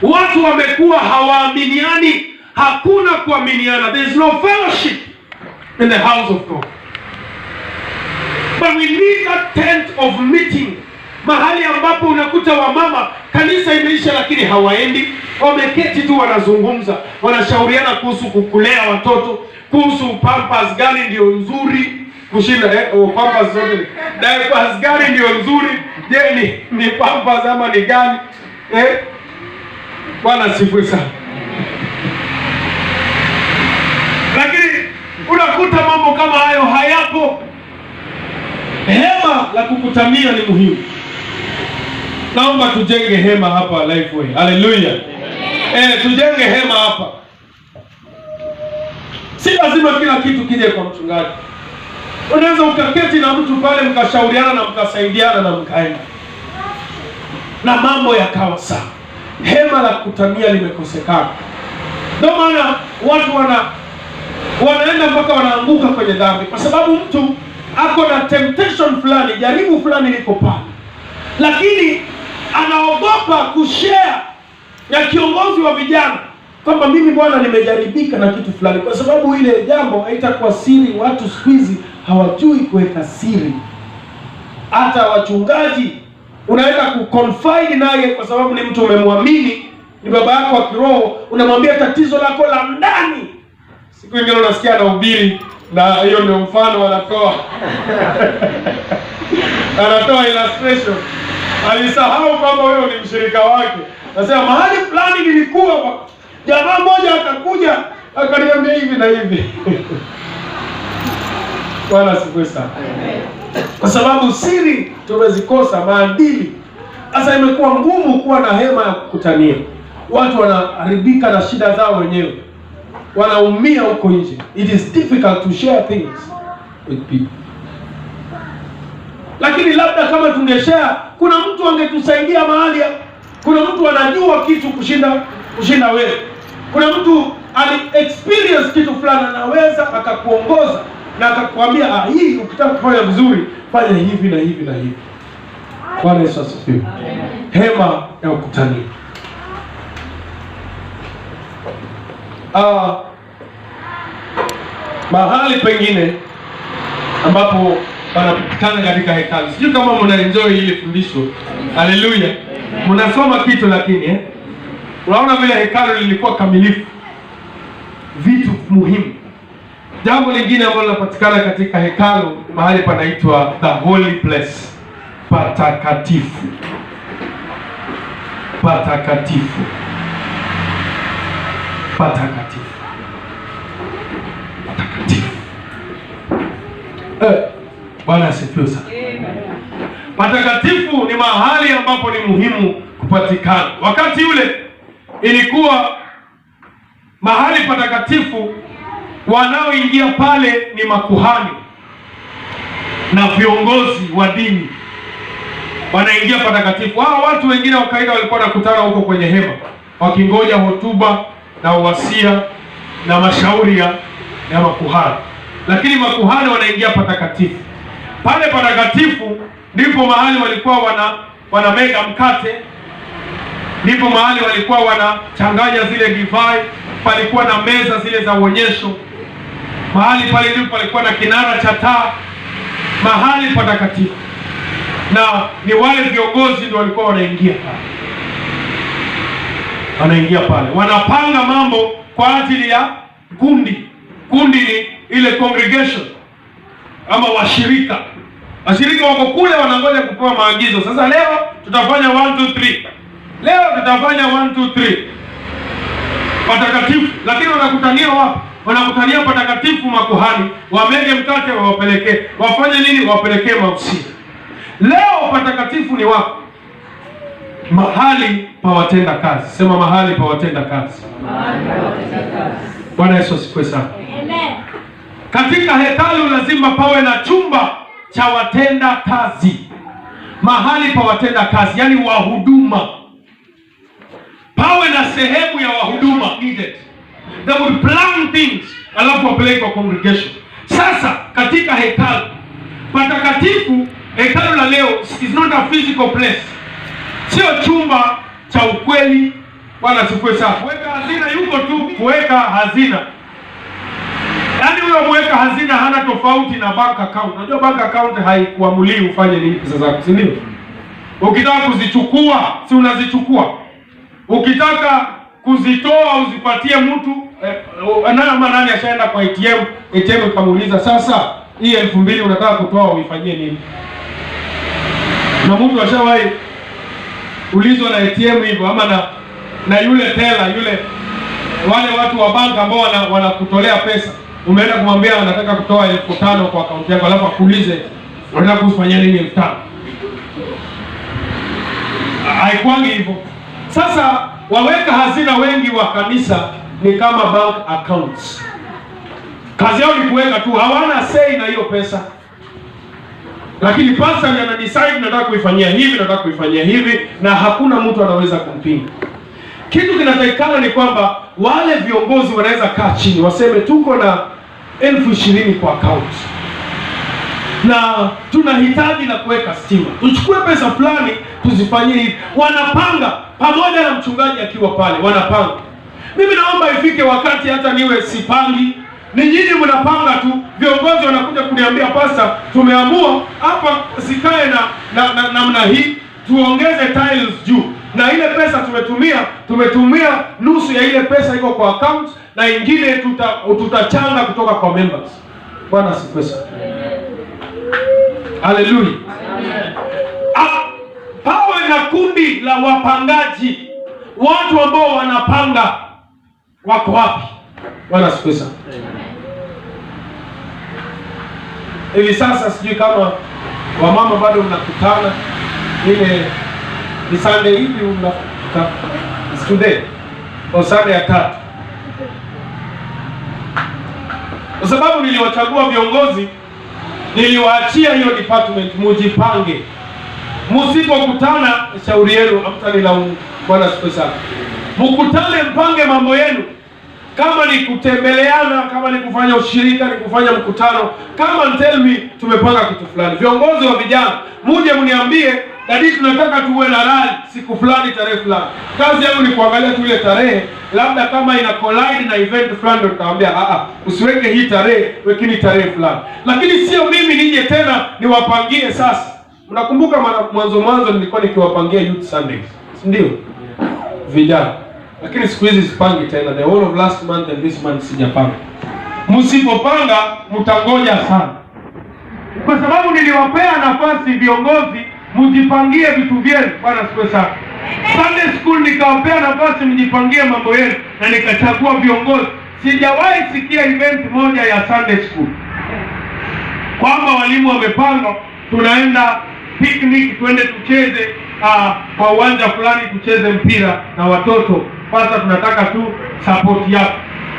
Watu wamekuwa hawaaminiani, hakuna kuaminiana. There is no fellowship in the house of God. But we need a tent of meeting, mahali ambapo unakuta wamama, kanisa imeisha lakini hawaendi, wameketi tu wanazungumza, wanashauriana kuhusu kukulea watoto, kuhusu pampers gani ndio nzuri kushinda pampers zote. Diapers gani ndio nzuri? Je, ni pampers ama ni gani? Bwana sifiwe sana. Lakini unakuta mambo kama hayo hayapo. Hema la kukutania ni muhimu. Naomba tujenge hema hapa Lifeway. Haleluya. Tujenge hema hapa. Si lazima kila kitu kije kwa mchungaji. Unaweza ukaketi na mtu pale mkashauriana na mkasaidiana na mkaenda, na mambo yakawa sawa. Hema la kukutania limekosekana. Ndio maana watu wanaenda mpaka wanaanguka kwenye dhambi, kwa sababu mtu ako na temptation fulani, jaribu fulani liko pale, lakini anaogopa kushare na kiongozi wa vijana kwamba mimi bwana nimejaribika na kitu fulani, kwa sababu ile jambo haitakuwa siri. Watu siku hizi hawajui kuweka siri. Hata wachungaji unaweza kuconfide naye kwa sababu ni mtu umemwamini, ni baba yako wa kiroho, unamwambia tatizo lako la ndani. Siku nyingine unasikia anahubiri, na hiyo ndio mfano anatoa anatoa illustration. Alisahau kwamba wewe ni mshirika wake. Nasema mahali fulani nilikuwa, jamaa mmoja akakuja akaniambia hivi na hivi. Bwana sifiwe sana. Kwa sababu siri tumezikosa, maadili. Sasa imekuwa ngumu kuwa na hema ya kukutania. Watu wanaharibika na shida zao wenyewe, wanaumia huko nje. It is difficult to share things with people. Lakini labda kama tungeshare, kuna mtu angetusaidia mahali, kuna mtu anajua kitu kushinda wewe, kuna mtu ali experience kitu fulani, anaweza akakuongoza na akakwambia hii ukitaka kufanya vizuri fanya hivi na hivi na hivi. Bwana Yesu asifiwe. Hema ya kukutania. Mahali pengine ambapo panapikana katika hekalu. Sijui kama mnaenjoy ile fundisho. Haleluya. Mnasoma kitu lakini unaona vile hekalu lilikuwa kamilifu, vitu muhimu. Jambo lingine ambalo linapatikana katika hekalu, mahali panaitwa the holy place, patakatifu. Patakatifu. Patakatifu. Patakatifu. Bwana asifiwe sana. Patakatifu ni mahali ambapo ni muhimu kupatikana. Wakati ule ilikuwa mahali patakatifu, wanaoingia pale ni makuhani na viongozi wa dini wanaingia patakatifu. Hao watu wengine wa kawaida walikuwa wanakutana huko kwenye hema wakingoja hotuba na uwasia na mashauri ya makuhani, lakini makuhani wanaingia patakatifu. Pale patakatifu ndipo mahali walikuwa wanamega mkate, ndipo mahali walikuwa wanachanganya zile divai, palikuwa na meza zile za uonyesho, mahali pale ndipo palikuwa na kinara cha taa, mahali patakatifu. Na ni wale viongozi ndio walikuwa wanaingia pale, wanapanga mambo kwa ajili ya kundi. Kundi ni ile congregation ama washirika. Washirika wako kule wanangoja kupewa maagizo. Sasa leo tutafanya 1 2 3. Leo tutafanya 1 2 3. Patakatifu. Lakini wanakutania wapi? Wanakutania patakatifu. Makuhani wamege mkate wawapelekee. Wafanye nini? Wapelekee mausii. Leo patakatifu ni wapi? Mahali pa watenda kazi. Sema mahali pa watenda kazi. Mahali pa watenda kazi. Bwana Yesu asifiwe sana. Amen. Katika hekalu lazima pawe na chumba cha watenda kazi. Mahali pa watenda kazi, yani wahuduma. Pawe na sehemu ya wahuduma needed. They would plan things, alafu wapeleke kwa congregation. Sasa katika hekalu patakatifu, hekalu la leo is not a physical place. Sio chumba cha ukweli. Bwana asifiwe sana. Kuweka hazina yuko tu kuweka hazina. Yaani huyo mweka hazina hana tofauti na bank account. Unajua bank account haikuamulii ufanye nini pesa zako, si ndio? Ukitaka kuzichukua, si unazichukua. Ukitaka kuzitoa uzipatie mtu, nani ashaenda kwa ATM ikamuuliza, sasa hii 2000 unataka kutoa uifanyie nini? Na mtu ashawahi ulizwa na ATM hivyo, ama na yule teller, yule wale watu wa bank ambao wanakutolea pesa, umeenda kumwambia anataka kutoa 5000 kwa akaunti yako, alafu akuulize unataka kufanya nini 5000? Haikwangi hivyo. Sasa waweka hazina wengi wa kanisa ni kama bank accounts. Kazi yao ni kuweka tu, hawana say na hiyo pesa. Lakini pastor ana decide nataka kuifanyia hivi, nataka kuifanyia hivi, na hakuna mtu anaweza kumpinga. Kitu kinachotakikana ni kwamba wale viongozi wanaweza kaa chini waseme tuko na 20,000 kwa account na tunahitaji na kuweka stima, tuchukue pesa fulani tuzifanyie hivi. Wanapanga pamoja na mchungaji akiwa pale, wanapanga. Mimi naomba ifike wakati hata niwe sipangi, ni nyinyi mnapanga tu. Viongozi wanakuja kuniambia, pasta, tumeamua hapa sikae na namna hii, tuongeze tiles juu, na ile pesa tumetumia nusu ya ile pesa iko kwa account, na ingine tutachanga kutoka kwa members. Bwana asifiwe sana. Haleluya. Pawe na kundi la wapangaji, watu ambao wanapanga. Wako wapi? Bwana asifiwe sana. Hivi sasa sijui kama wamama bado mnakutana, ile ni Sunday hivi mnakutana, today au Sunday ya 3. Kwa sababu niliwachagua viongozi, niliwaachia hiyo department, mujipange. Msipokutana, shauri yenu, hamtanilaumu. Bwana asifiwe sana. Mkutane, mpange mambo yenu. Kama ni kutembeleana, kama ni kufanya ushirika, ni kufanya mkutano, kama tell me tumepanga kitu fulani. Viongozi wa vijana, muje mniambie, dadi tunataka tuwe na rally siku fulani, tarehe fulani. Kazi yangu ni kuangalia tu ile tarehe, labda kama ina collide na event fulani ndio nitawaambia usiweke hii tarehe, wekeni tarehe fulani. Lakini sio mimi nije tena niwapangie sasa. Mnakumbuka mwanzo nilikuwa nikiwapangia youth Sundays, si ndio? Vijana. Lakini siku hizi sipangi tena. The whole of last month and this month sijapanga. Msipopanga mtangoja sana. Kwa sababu niliwapea nafasi viongozi mjipangie vitu vyenu. Bwana asifiwe sana. Sunday school nikawapea nafasi mjipangie mambo yenu na nikachagua viongozi. Sijawahi sikia event moja ya Sunday school kwamba walimu wamepanga tunaenda picnic, twende tucheze kwa uwanja fulani, tucheze mpira na watoto. Sasa tunataka tu support yako.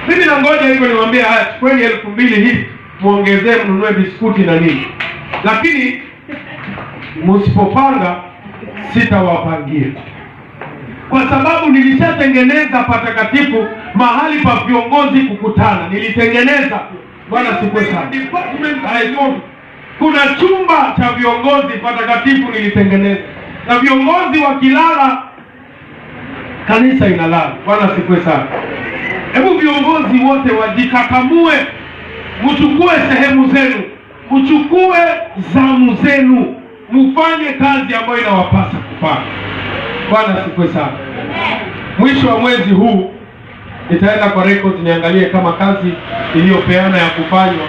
Mimi na ngoja hivyo niwaambie, haya chukueni 2,000 hivi muongezee, mnunue biskuti na nini, lakini msipopanga sitawapangia, kwa sababu nilishatengeneza patakatifu mahali pa viongozi kukutana. Nilitengeneza, Bwana sifiwe sana, kuna chumba cha viongozi patakatifu nilitengeneza, na viongozi wakilala kanisa inalala. Bwana sifiwe sana. Hebu viongozi wote wajikakamue, mchukue sehemu zenu, mchukue zamu zenu, mfanye kazi ambayo inawapasa kufanya. Bwana sifiwe sana. Mwisho wa mwezi huu nitaenda kwa records niangalie kama kazi iliyopeana ya kufanywa,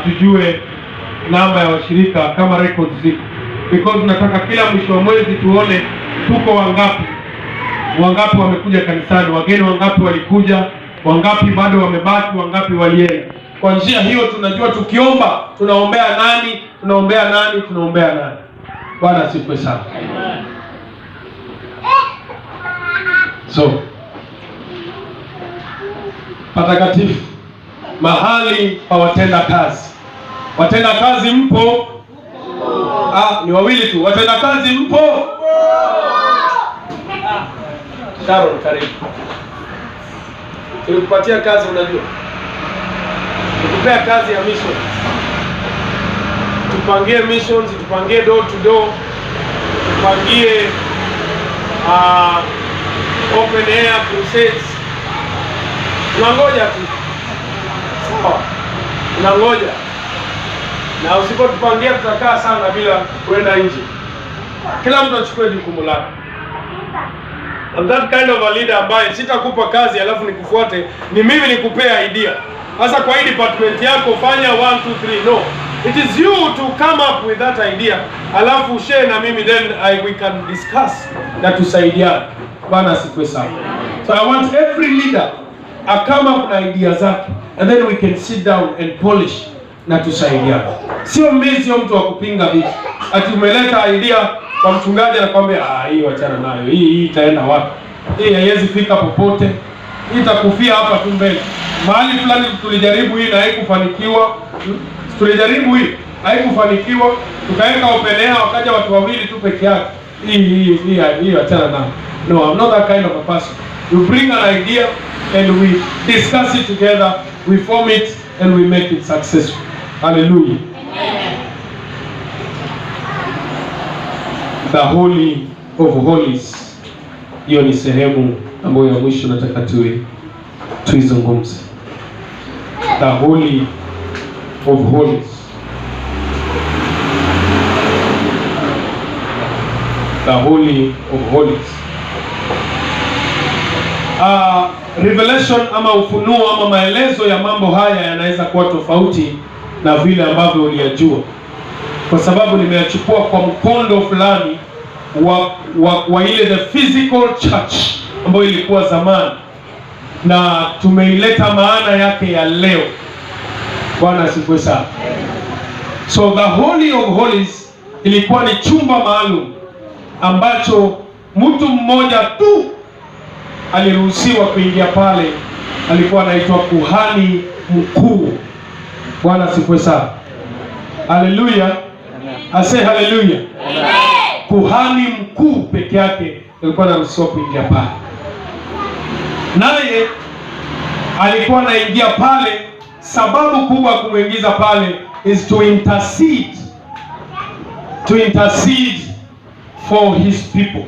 tujue namba ya washirika kama records ziko, because nataka kila mwisho wa mwezi tuone tuko wangapi wamekuja kanisani, wageni wangapi walikuja, wangapi bado wamebaki, wangapi walienda. Kwa njia hiyo tunajua tukiomba tunaombea nani. Bwana sifiwe sana. So patakatifu, mahali pa watenda kazi. Watenda kazi mpo? Ni wawili tu. Watenda kazi mpo? Sharon, karibu. Tulikupatia kazi, unajua. Tukupea kazi ya mission. Tupangie missions, tupangie door to door. Tupangie open air crusades. Tunangoja tu. Sawa. Tunangoja. Na usipotupangia tutakaa sana bila kwenda nje. Kila mtu achukue jukumu lake. I'm that kind of a leader ambaye sitakupa kazi alafu nikufuate, ni mimi nikupea idea. Sasa kwa hii department yako fanya 1 2 3. No. It is you to come up with that idea. Alafu share na mimi, then we can discuss na tusaidiane. Bwana asifiwe sana. So I want every leader come up na idea zake, and then we can sit down and polish na tusaidiane. Sio mimi, sio mtu wa kupinga vitu. Ati umeleta idea kwa mchungaji anakuambia hii wachana nayo. Hii itaenda wapi? Hii haiwezi fika popote. Hii itakufia hapa tu mbele. Mahali fulani tulijaribu hii na haikufanikiwa. Haikufanikiwa. Tukaweka open air, wakaja watu wawili tu peke yake. Hii wachana nayo. No, I'm not that kind of a person. You bring an idea and we discuss it together, we form it and we make it successful. Hallelujah. Amen. The Holy of Holies. Hiyo ni sehemu ambayo ya mwisho nataka tuizungumze. The Holy of Holies. The Holy of Holies. Revelation ama ufunuo ama maelezo ya mambo haya yanaweza kuwa tofauti na vile ambavyo uliyajua, kwa sababu nimeyachukua kwa mkondo fulani wa ile the physical church ambayo ilikuwa zamani, na tumeileta maana yake ya leo. Bwana asifiwe sana. So the Holy of Holies ilikuwa ni chumba maalum ambacho mtu mmoja tu aliruhusiwa kuingia pale. Alikuwa anaitwa kuhani mkuu. Bwana asifiwe sana. Haleluya. Ase haleluya. Kuhani mkuu peke yake alikuwa anaruhusiwa kuingia pale. Naye alikuwa anaingia pale, sababu kubwa kumuingiza pale is to intercede for his people.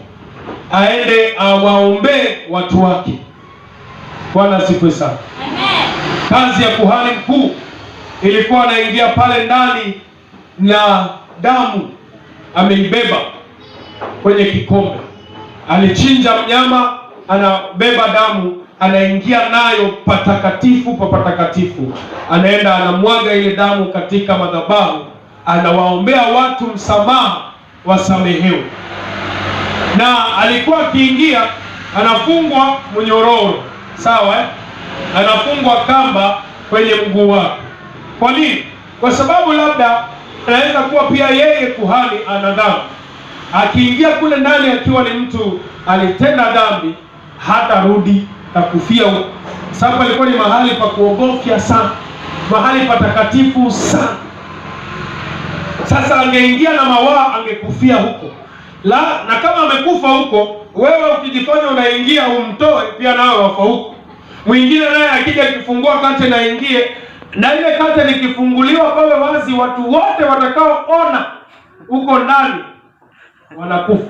Aende awaombee watu wake. Bwana asifiwe sana. Amen. Kazi ya kuhani mkuu ilikuwa anaingia pale ndani na damu ameibeba kwenye kikombe. Alichinja mnyama, anabeba damu, anaingia nayo patakatifu pa patakatifu. Anaenda anamwaga ile damu katika madhabahu, anawaombea watu msamaha, wasamehewe. Na alikuwa akiingia anafungwa mnyororo, sawa Anafungwa kamba kwenye mguu wake. Kwa nini? kwa sababu labda anaweza kuwa pia yeye kuhani ana dhambi. Akiingia kule ndani akiwa ni mtu alitenda dhambi, hatarudi na kufia huko. Sababu alikuwa ni mahali pa kuogofya sana, mahali patakatifu sana. Sasa angeingia na mawaa, angekufia huko. Na kama amekufa huko, wewe ukijifanya unaingia umtoe, pia nawe wafa huko. Mwingine naye akija akifungua kate na ingie, na ile kate likifunguliwa pawe wazi, watu wote watakaoona huko ndani wanakufa.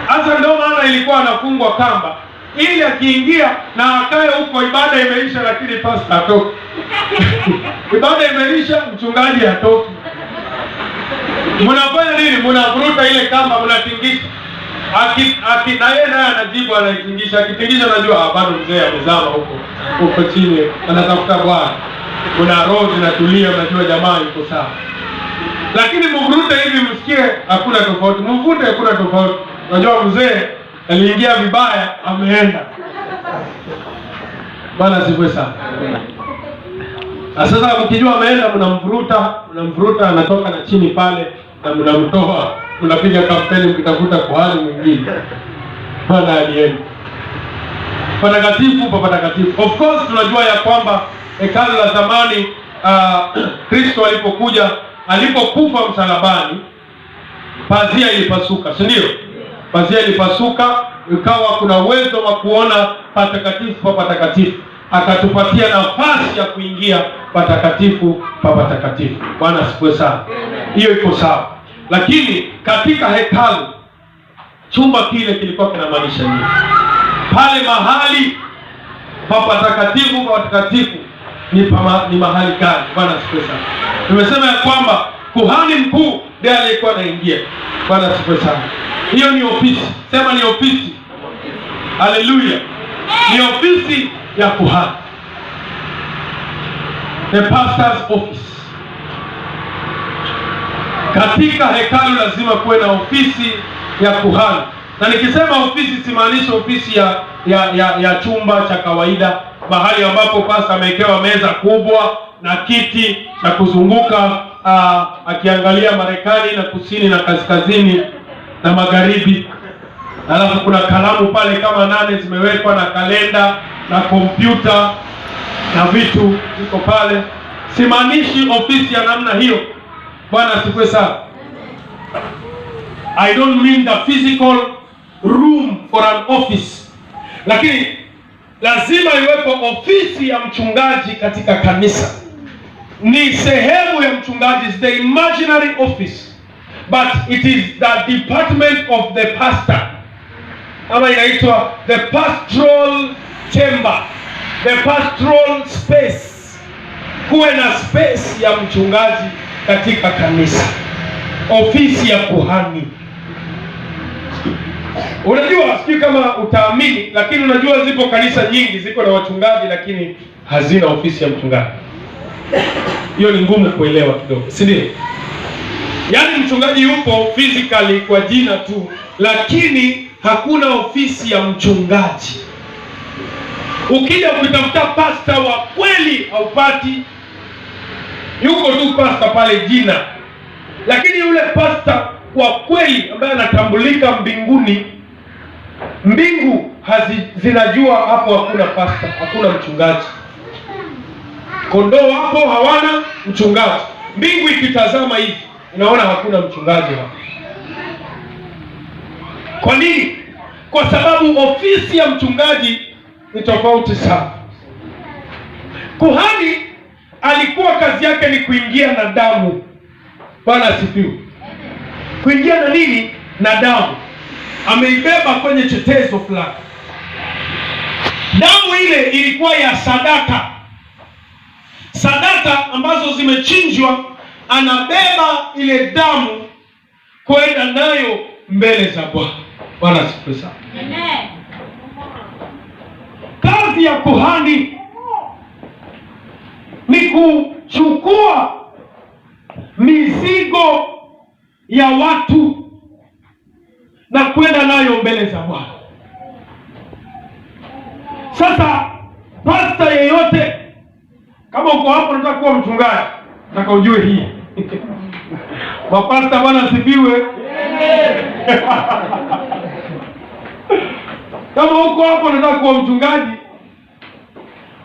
Hata ndio maana ilikuwa anafungwa kamba, ili akiingia na akae huko, ibada imeisha lakini pastor atoke. Ibada imeisha, mchungaji atoke. Mnafanya nini? Mnavuruta ile kamba, mnatingisha. Na yeye naye anajibu, anaitingisha. Akitingisha najua bado mzee amezama huko chini, anatafuta Bwana. Kuna roho zinatulia, unajua jamaa yuko sawa. Lakini mvurute hivi msikie, hakuna tofauti. Mvurute, hakuna tofauti. Unajua mzee aliingia vibaya, ameenda. Bwana sifiwe sana. Sasa mkijua ameenda, mnamvuruta anatoka na chini pale, na mnamtoa, mnapiga kampeni mkitafuta kuhani mwingine. Bwana alienda. Patakatifu pa patakatifu. Of course tunajua ya kwamba hekalu la zamani, Kristo alipokuja, alipokufa msalabani, pazia ilipasuka, si ndio? Pazia ilipasuka, ikawa kuna uwezo wa kuona patakatifu pa patakatifu. Akatupatia nafasi ya kuingia patakatifu pa patakatifu. Bwana asifiwe sana. Hiyo iko sawa. Lakini katika hekalu, chumba kile kilikuwa kinamaanisha nini? Pale mahali pa patakatifu pa patakatifu ni mahali gani? Bwana asifiwe sana. Tumesema ya kwamba kuhani mkuu ndiye aliyekuwa anaingia. Bwana asifiwe sana. Hiyo ni ofisi. Sema ni ofisi. Haleluya. Ni ofisi ya kuhani. The pastor's office. Katika hekalu lazima kuwe na ofisi ya kuhani. Na nikisema ofisi, simaanishi ofisi ya chumba cha kawaida, mahali ambapo pastor amewekewa meza kubwa na kiti na kuzunguka akiangalia Marekani na kusini na kaskazini na magharibi. Alafu kuna kalamu pale kama 8 zimewekwa na kalenda na kompyuta na vitu viko pale. Simaanishi ofisi ya namna hiyo. Bwana asifiwe sana. I don't mean the physical room for an office. Lakini lazima iwepo ofisi ya mchungaji katika kanisa. Ni sehemu ya mchungaji, is the imaginary office, but it is the department of the pastor. Ama inaitwa the pastoral chamber, the pastoral space. Kuwe na space ya mchungaji katika kanisa, ofisi ya kuhani. Unajua, sijui kama utaamini, lakini unajua zipo kanisa nyingi ziko na wachungaji lakini hazina ofisi ya mchungaji. Hiyo ni ngumu kuelewa kidogo, si ndio? Yaani mchungaji yupo physically kwa jina tu, lakini hakuna ofisi ya mchungaji. Ukija kutafuta pastor wa kweli haupati. Yuko tu pastor pale jina, lakini yule pastor wa kweli ambaye anatambulika mbinguni, mbingu zinajua hapo hakuna pastor, hakuna mchungaji. Kondoo hapo hawana mchungaji. Mbingu ikitazama hivi unaona hakuna mchungaji hapo. Kwa nini? Kwa sababu ofisi ya mchungaji ni tofauti sana. Kuhani alikuwa kazi yake ni kuingia na damu. Bwana asifiwe. Kuingia na nini? Na damu. Ameibeba kwenye chetezo fulani. Damu ile ilikuwa ya sadaka. Sadaka ambazo zimechinjwa, anabeba ile damu kwenda nayo mbele za Bwana. Bwana asifiwe sana. Amen. Kazi ya kuhani ni kuchukua mizigo ya watu na kwenda nayo mbele za Bwana. Sasa pastor yeyote, kama uko hapo unataka kuwa mchungaji, nataka ujue hii. Mapasta, Bwana asifiwe. Kama huko hapo nataka kuwa mchungaji,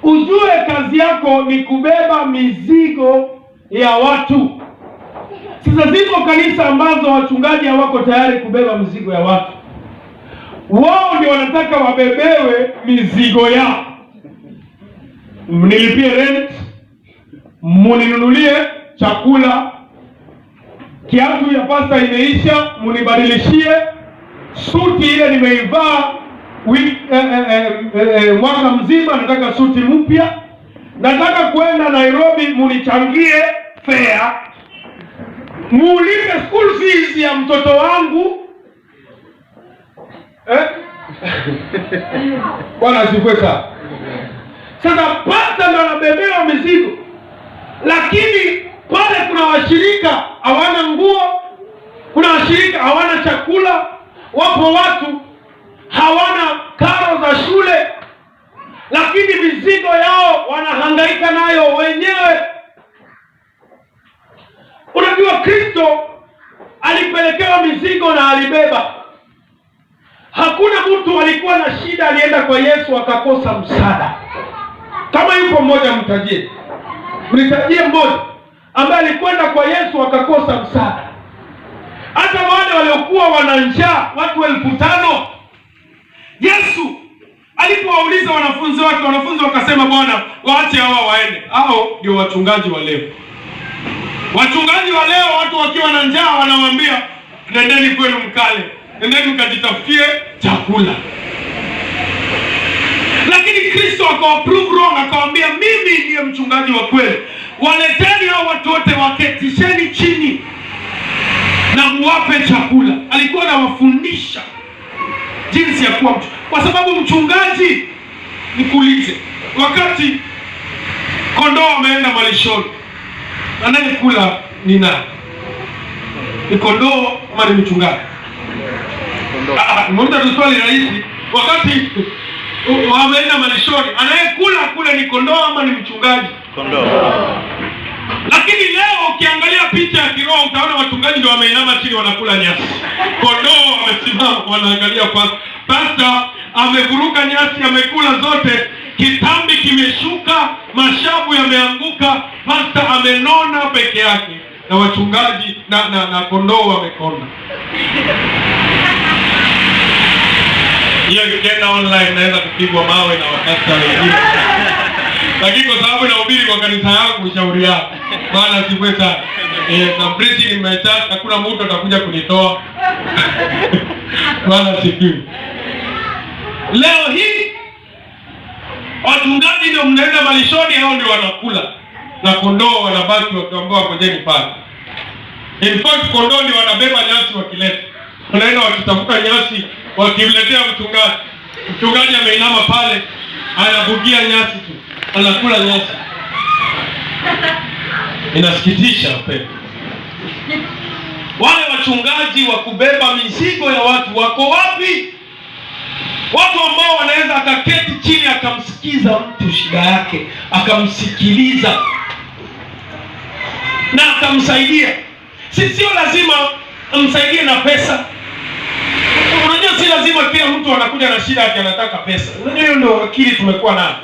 ujue kazi yako ni kubeba mizigo ya watu. Sasa ziko kanisa ambazo wachungaji hawako tayari kubeba mizigo ya watu. Wao ndio wanataka wabebewe mizigo yao. Mnilipie rent, muninunulie chakula, kiatu ya pasta imeisha, munibadilishie suti ile nimeivaa mwaka mzima, nataka suti mpya. Nataka kwenda Nairobi, munichangie fare, muulipe school fees ya mtoto wangu. Bwana asifiwe sana. Sasa pasta ndo anabebewa mizigo, lakini pale kuna washirika hawana nguo, kuna washirika hawana chakula, wapo watu hawana karo za shule, lakini mizigo yao wanahangaika nayo wenyewe. Unajua Kristo alipelekewa mizigo na alibeba. Hakuna mtu alikuwa na shida alienda kwa Yesu akakosa msaada. Kama yuko mmoja mtajie. Mnitajie mmoja ambaye alikwenda kwa Yesu akakosa msaada. Hata wale waliokuwa wana njaa, watu 5,000, Yesu alipowauliza wanafunzi wake, wanafunzi wakasema, Bwana, waache hawa waende. Hao ndio wachungaji wa leo. Wachungaji wa leo, watu wakiwa na njaa wanawaambia, nendeni kwenu mkale, nendeni mkajitafutie chakula. Lakini Kristo akawaprove wrong, akawaambia, mimi ndiye mchungaji wa kweli. Waleteni hao watu wote, waketisheni chini na muwape chakula. Alikuwa anawafundisha jinsi ya kuwa kwa sababu mchungaji, nikuulize, wakati kondoo ameenda malishoni, anayekula ni nani? Ni kondoo ama ni mchungaji? Mbona tu swali rahisi. Wakati wameenda malishoni, anayekula kule ni kondoo ama ni mchungaji? Kondoo. Lakini leo ukiangalia picha ya kiroho utaona wachungaji ndio wameinama chini wanakula nyasi. Kondoo wamesimama wanaangalia pasta amevuruka nyasi, amekula zote, kitambi kimeshuka, mashavu yameanguka, pasta amenona peke yake, na wachungaji na kondoo wamekonda. Hiyo ikienda online naweza kupigwa mawe na wakati wengine. Lakini kwa sababu nahubiri kwa kanisa yangu, ushauri yako. Bwana asifiwe sana. Na preaching in my church, hakuna mtu atakuja kunitoa. Bwana asifiwe. Leo hii wachungaji ndio mnaenda malishoni, hao ndio wanakula, na kondoo wanabaki wakiambiwa ngojeni pale. In fact, kondoo ndio wanabeba nyasi wakileta. Wanaenda wakitafuta nyasi wakimletea mchungaji. Mchungaji ameinama pale, anabugia nyasi tu, anakula nyasi. Inasikitisha pekee. Wale wachungaji wa kubeba mizigo ya watu wako wapi? Watu ambao wanaweza akaketi chini akamsikiza mtu shida yake, akamsikiliza na akamsaidia. Sio lazima amsaidie na pesa. Unajua si lazima kila mtu anakuja na shida yake anataka pesa. Unajua hiyo ndio akili tumekuwa nayo.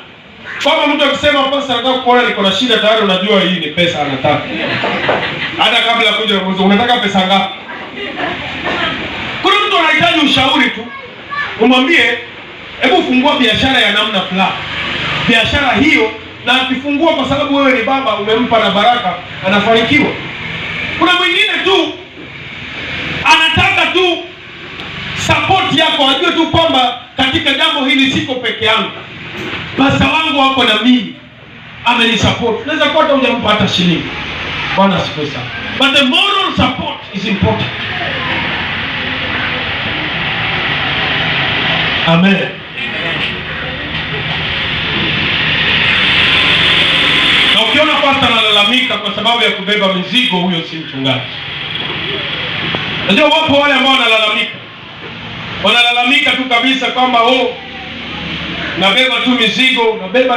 Kama mtu akisema pasta anataka kuona niko na shida, tayari unajua hii ni pesa anataka. Hata kabla ya kuja unataka pesa ngapi? Kuna mtu anahitaji ushauri tu. Umwambie, hebu fungua biashara ya namna fulani. Biashara hiyo, na akifungua kwa sababu wewe ni baba umempa na baraka, anafanikiwa. Kuna mwingine tu anataka tu support yako, ajue tu kwamba katika jambo hili siko peke yangu. Pasta wangu wako na mimi, amenisupport. Unaweza kuwa hata hujampa hata shilingi. Bwana asifiwe sana. But the moral support is important. Amen. Na ukiona pasta analalamika kwa sababu ya kubeba mizigo, huyo si mchungaji. Unajua wapo wale ambao wanalalamika tu kabisa kwamba nabeba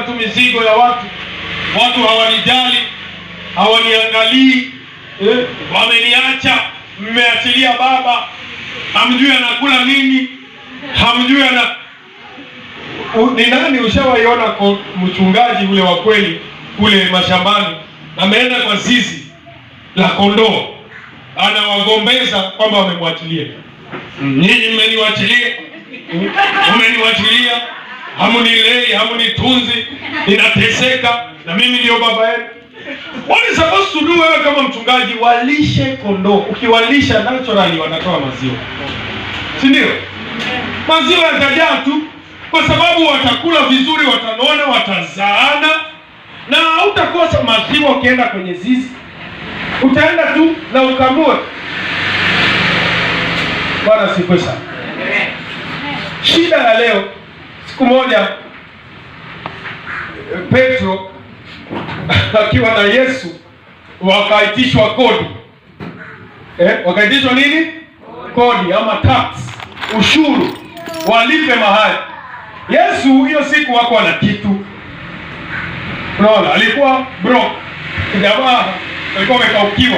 tu mizigo ya watu hawanijali, hawaniangalii, wameniacha. Mmeachilia baba, hamjui anakula nini, hamjui ni nani. Ushawaiona mchungaji ule wa kweli kule mashambani, ameenda kwa zizi la kondoo, anawagombeza kwamba wamemwachilia. Nyinyi mmeniwachilia, mmeniwachilia, hamunilei, hamunitunzi, ninateseka na mimi ndio baba yenu. What is supposed to do? Wewe kama mchungaji, walishe kondoo. Ukiwalisha naturally wanatoa maziwa, si ndio? Maziwa yatajaa tu, kwa sababu watakula vizuri, watanona, watazaana, na hautakosa maziwa. Ukienda kwenye zizi utaenda tu na ukamue. Bwana sifiwe sana. Shida ya leo, siku moja Petro akiwa na Yesu wakaitishwa kodi. Wakaitishwa nini? Kodi ama tax, ushuru, walipe mahali. Yesu hiyo siku wako na kitu. Unaona, alikuwa broke. Jamaa alikuwa amekaukiwa.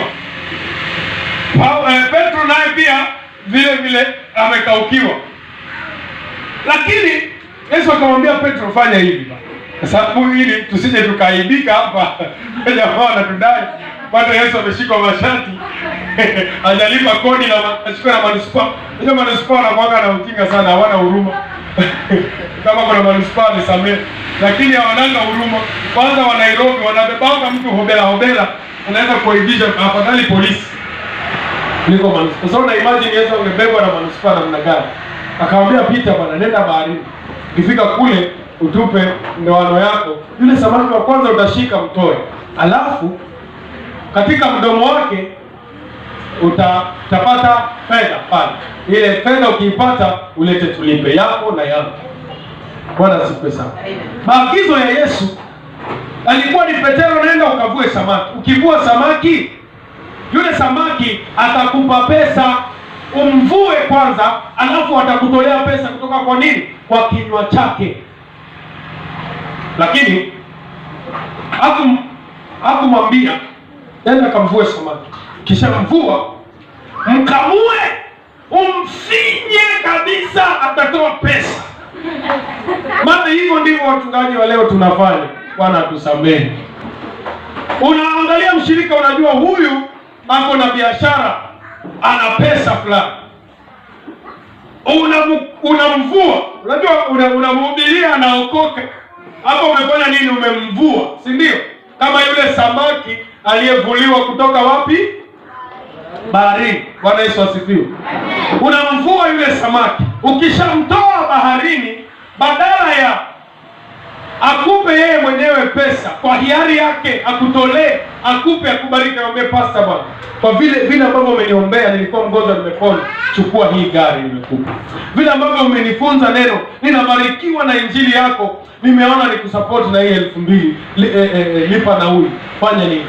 Petro naye pia vile amekaukiwa. Lakini Yesu akamwambia Petro, fanya hivi bwana, kwa sababu ili tusije tukaibika hapa. Jamaa anatudai bado. Yesu ameshikwa mashati hajalipa kodi na ashikwa na manispaa. Hiyo manispaa wanakuanga na ujinga sana, hawana huruma. Kama kuna manispaa nisamee, lakini hawananga huruma. Kwanza wa Nairobi wanabebanga mtu hobela, unaweza kuaibisha afadhali polisi kuliko manispaa. Sasa na imagine Yesu angebebwa na manispaa namna gani? Akamwambia Peter, bwana, nenda baharini, ukifika kule utupe ndoano yako, yule samaki wa kwanza utashika mtoe, alafu katika mdomo wake utapata fedha pale. Ile fedha ukiipata ulete tulipe yako na yangu. Bwana asifiwe sana. Maagizo ya Yesu alikuwa ni Petero, nenda ukavue samaki. Ukivua samaki, yule samaki atakupa pesa, umvue kwanza, alafu atakutolea pesa kutoka kwa nini? Kwa kinywa chake. Lakini hakumwambia nenda kamvue samaki, kisha mvua, mkamue, umfinye kabisa, atatoa pesa. Maana hivyo ndivyo wachungaji wa leo tunafanya. Bwana tusamehe. Unaangalia mshirika, unajua huyu ako na biashara, ana pesa fulani, unamvua. Unajua unamhubiria anaokoka, hapo umefanya nini? Umemvua, si ndio? Kama yule samaki aliyevuliwa kutoka wapi? Baharini. Bwana Yesu asifiwe. Unamvua yule samaki, ukishamtoa baharini, badala ya akupe yeye mwenyewe pesa kwa hiari yake, akutolee, akupe, akubariki, aombe pastor, bwana, kwa vile ambavyo umeniombea, nilikuwa mgonjwa nimepona, chukua hii gari nimekupa. Vile ambavyo umenifunza neno, ninabarikiwa na injili yako, nimeona nikusupport na hii 2,000, lipa nauli, fanya nini?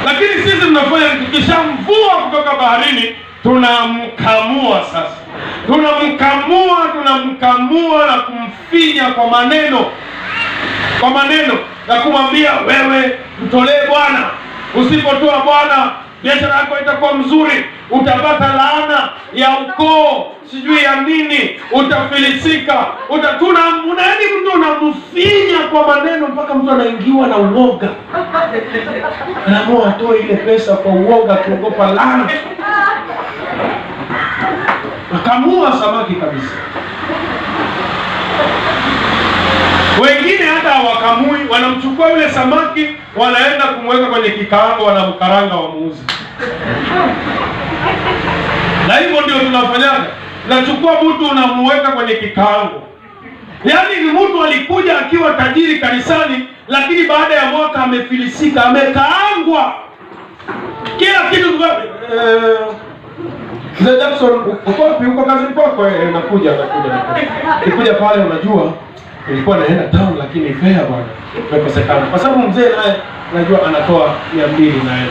Lakini sisi tunafanya, tukishamvua kutoka baharini, tunamkamua sasa. Tunamkamua na kumfinya kwa maneno na kumwambia, wewe mtolee Bwana. Usipotoa Bwana, biashara yako itakuwa mzuri, utapata laana ya ukoo, sijui ya nini, utafilisika, unaeni mtu unamfinya kwa maneno mpaka mtu anaingiwa na uoga. Anaamua atoe ile pesa kwa uoga, kuogopa laana. Akamua samaki kabisa. Wengine hata hawakamui, wanamchukua yule samaki, wanaenda kumweka kwenye kikaango, wanamkaranga wamuuzi. Na hivyo ndio tunafanyaga. Unachukua mtu unamuweka kwenye kikaango. Yaani ni mtu alikuja akiwa tajiri kanisani, lakini baada ya mwaka amefilisika, amekaangwa. Kila kitu Mzee Jackson, uko kazini kwako? Nakuja. Nikuja pale, unajua nilikuwa naenda town, lakini fare bwana imekosekana. Kwa sababu mzee naye unajua anatoa 200 naye.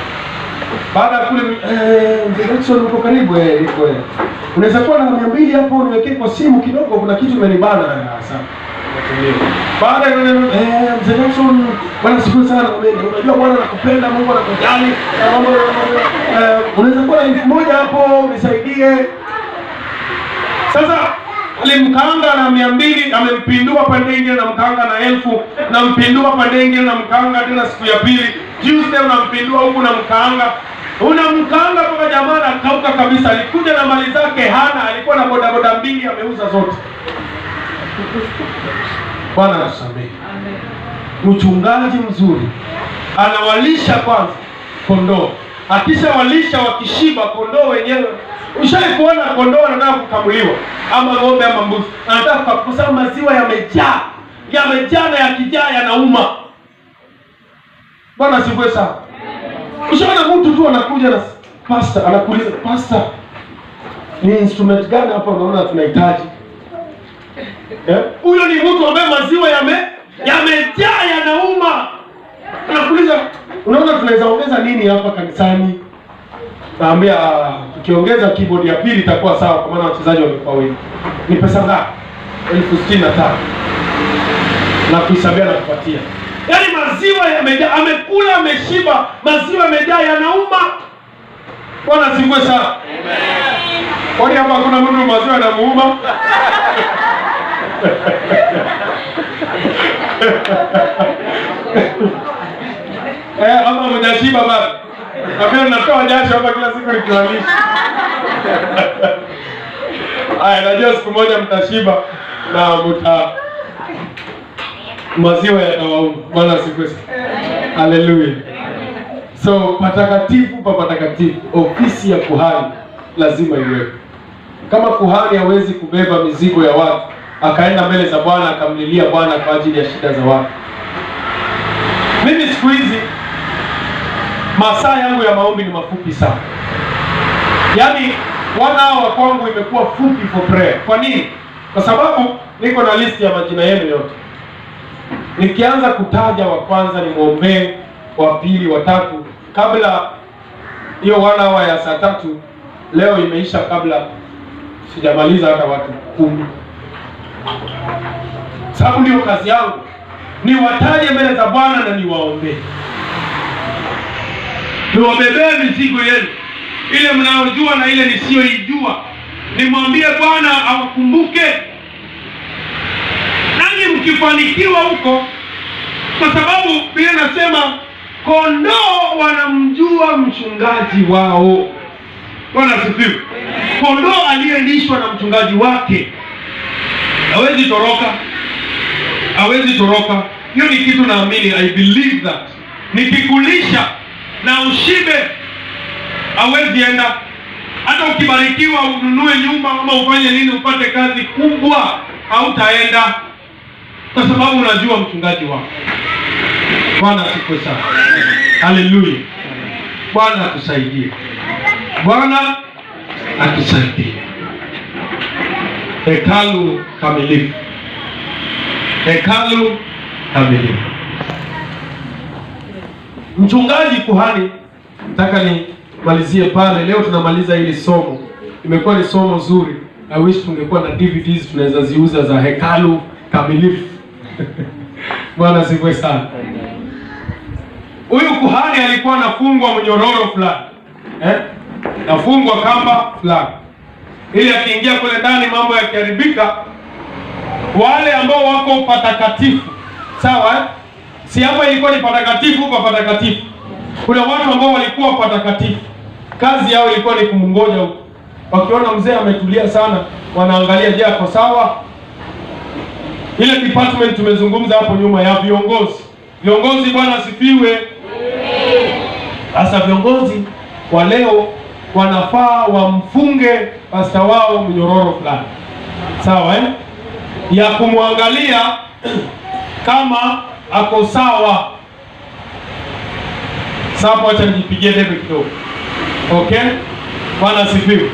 Baada ya kule Mzee Jackson, uko karibu? Niko. Unaweza kuwa na 200 hapo, niwekee kwa simu kidogo, kuna kitu imenibana sana. Baada ya mzee Nelson, Bwana siku sana unajua Bwana anakupenda, Mungu anakujali. Unaweza kuwa 1000 hapo nisaidie. Sasa alimkaanga na 200, amempindua pande nyingine na mkaanga na 1000, na mpindua pande nyingine na mkaanga tena siku ya pili. Tuesday unampindua huku na mkaanga. Unamkaanga mpaka jamaa akauka kabisa. Alikuja na mali zake hana, alikuwa na bodaboda 2 ameuza zote. Bwana asamehe. Mchungaji mzuri anawalisha kwanza kondoo. Akishawalisha wakishiba kondoo wenyewe. Ushawahi kuona kondoo anataka kukamuliwa ama ng'ombe ama mbuzi, anataka kukusanya maziwa yamejaa na yakijaa yanauma. Bwana asifiwe sana. Ushaona mtu tu anakuja na pastor, anakuuliza pastor, ni instrument gani hapa unaona tunahitaji? Huyo ni mtu ambaye maziwa yamejaa yanauma. Anakuuliza, unaona tunaweza ongeza nini hapa kanisani? Naambia tukiongeza keyboard ya pili itakuwa sawa, kwa maana wachezaji wamekuwa wengi. Ni pesa ngapi? 65,000. Na kuisabia na kupatia. Yaani maziwa yamejaa, amekula ameshiba, maziwa yamejaa yanauma. Bwana asifiwe sana. Amen. Kwani hapa kuna mtu maziwa yanamuuma? Ama mjashiba baba. Lakini natoa jasho hapa kila siku nikiwalisha. Haya, najua siku moja mtashiba na maziwa yatawauma. Bwana asifiwe. Haleluya. So patakatifu pa patakatifu, ofisi ya kuhani lazima iwepo. Kama kuhani hawezi kubeba mizigo ya watu, akaenda mbele za Bwana akamlilia Bwana kwa ajili ya shida za watu. Mimi siku hizi masaa yangu ya maombi ni mafupi sana. Yaani 1 hour kwangu imekuwa fupi for prayer. Kwa nini? Kwa sababu niko na list ya majina yenu yote. Nikianza kutaja wa kwanza ni muombe, wa pili, wa tatu, kabla hiyo 1 hour ya saa 3 leo imeisha kabla sijamaliza hata watu 10. Sababu ndio kazi yangu. Niwataje mbele za Bwana na niwaombe. Niwabebee mizigo yenu, ile mnaojua na ile nisiyoijua. Nimwambie Bwana awakumbuke. Nanyi mkifanikiwa huko, kwa sababu Biblia inasema kondoo wanamjua mchungaji wao. Bwana asifiwe. Kondoo aliyelishwa na mchungaji wake hawezi toroka. Hawezi toroka. Hiyo ni kitu naamini, I believe that. Nikikulisha na ushibe, hawezi enda. Hata ukibarikiwa ununue nyumba ama ufanye nini upate kazi kubwa, hautaenda. Kwa sababu unajua mchungaji wako. Bwana asifiwe sana. Haleluya. Bwana atusaidie. Bwana atusaidie. Hekalu kamilifu. Hekalu kamilifu. Mchungaji kuhani, nataka nimalizie pale. Leo tunamaliza hili somo. Imekuwa ni somo zuri. I wish tungekuwa na DVDs tunaweza ziuza za hekalu kamilifu. Bwana sifiwe sana. Huyu kuhani alikuwa anafungwa mnyororo fulani. Nafungwa kamba fulani. Ili akiingia kule ndani mambo yakiharibika, wale ambao wako patakatifu. Sawa? Si hapa ilikuwa ni patakatifu kwa patakatifu. Kuna watu ambao walikuwa patakatifu. Kazi yao ilikuwa ni kumngoja huko. Wakiona mzee ametulia sana, wanaangalia je, ako sawa? Ile department tumezungumza hapo nyuma ya viongozi. Viongozi, Bwana asifiwe. Sasa viongozi wa leo wanafaa wamfunge pasta wao mnyororo fulani. Sawa ya kumwangalia kama ako sawa. Sasa acha nijipigie debe kidogo. Okay? Bwana asifiwe.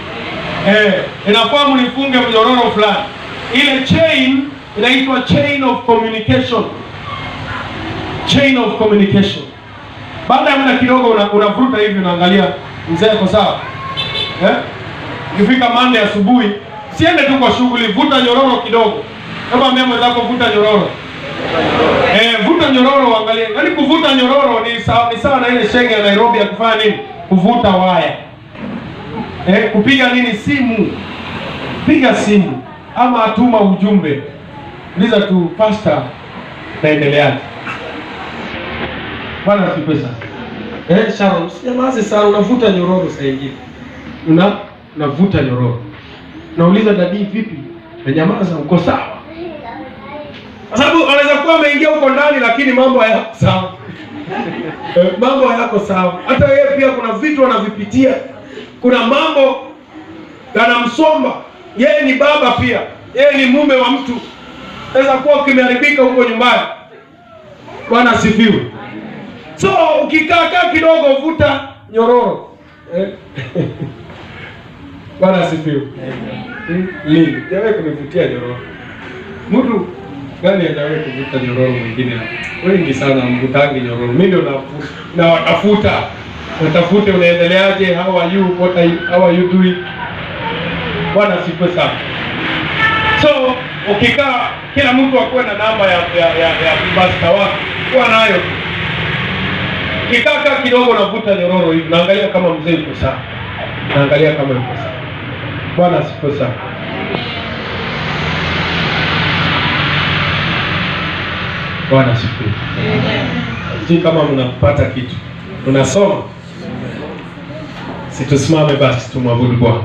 Inafaa mnifunge mnyororo fulani. Ile chain inaitwa chain of communication. Chain of communication. Baada ya muda kidogo unavuta hivi, unaangalia mzee ako sawa. Ukifika Monday asubuhi, siende tu kwa shughuli, vuta nyororo kidogo. Kama mimi mwenzako vuta nyororo. Vuta nyororo uangalie. Yaani kuvuta nyororo ni sawa na ile shenge ya Nairobi ya kufanya nini? Kuvuta waya. Kupiga nini simu. Piga simu ama atuma ujumbe. Uliza tu pastor naendeleaje? Bwana asifiwe sana. Sharon, sijamazi sana unavuta nyororo saa nyingine. Unavuta nyororo. Nauliza dadi vipi? Nyamaza uko sawa? Kwa sababu anaweza kuwa ameingia huko ndani lakini mambo hayako sawa. Mambo hayako sawa. Hata yeye pia kuna vitu anavipitia. Kuna mambo yanamsomba. Yeye ni baba pia. Yeye ni mume wa mtu. Anaweza kuwa kimeharibika huko nyumbani. Bwana asifiwe. So ukikaa kidogo vuta nyororo. Bwana asifiwe. Lini? Jawe kunivutia nyororo. Mtu gani hajawahi kuvuta nyororo mwingine hapa? Wengi sana mvutangi nyororo. Mimi ndio nawatafuta. Natafute unaendeleaje? How are you? How are you doing? Bwana asifiwe sana. So ukikaa kila mtu akuwe na namba ya pastor wake. Kuwa nayo. Ukikaa kidogo unavuta nyororo hivi. Naangalia kama mzee yuko sawa. Naangalia kama yuko sawa. Bwana asifiwe sana. Bwana asifiwe. Si kama mnapata kitu. Tunasoma. Situsimame basi tumwabudu Bwana.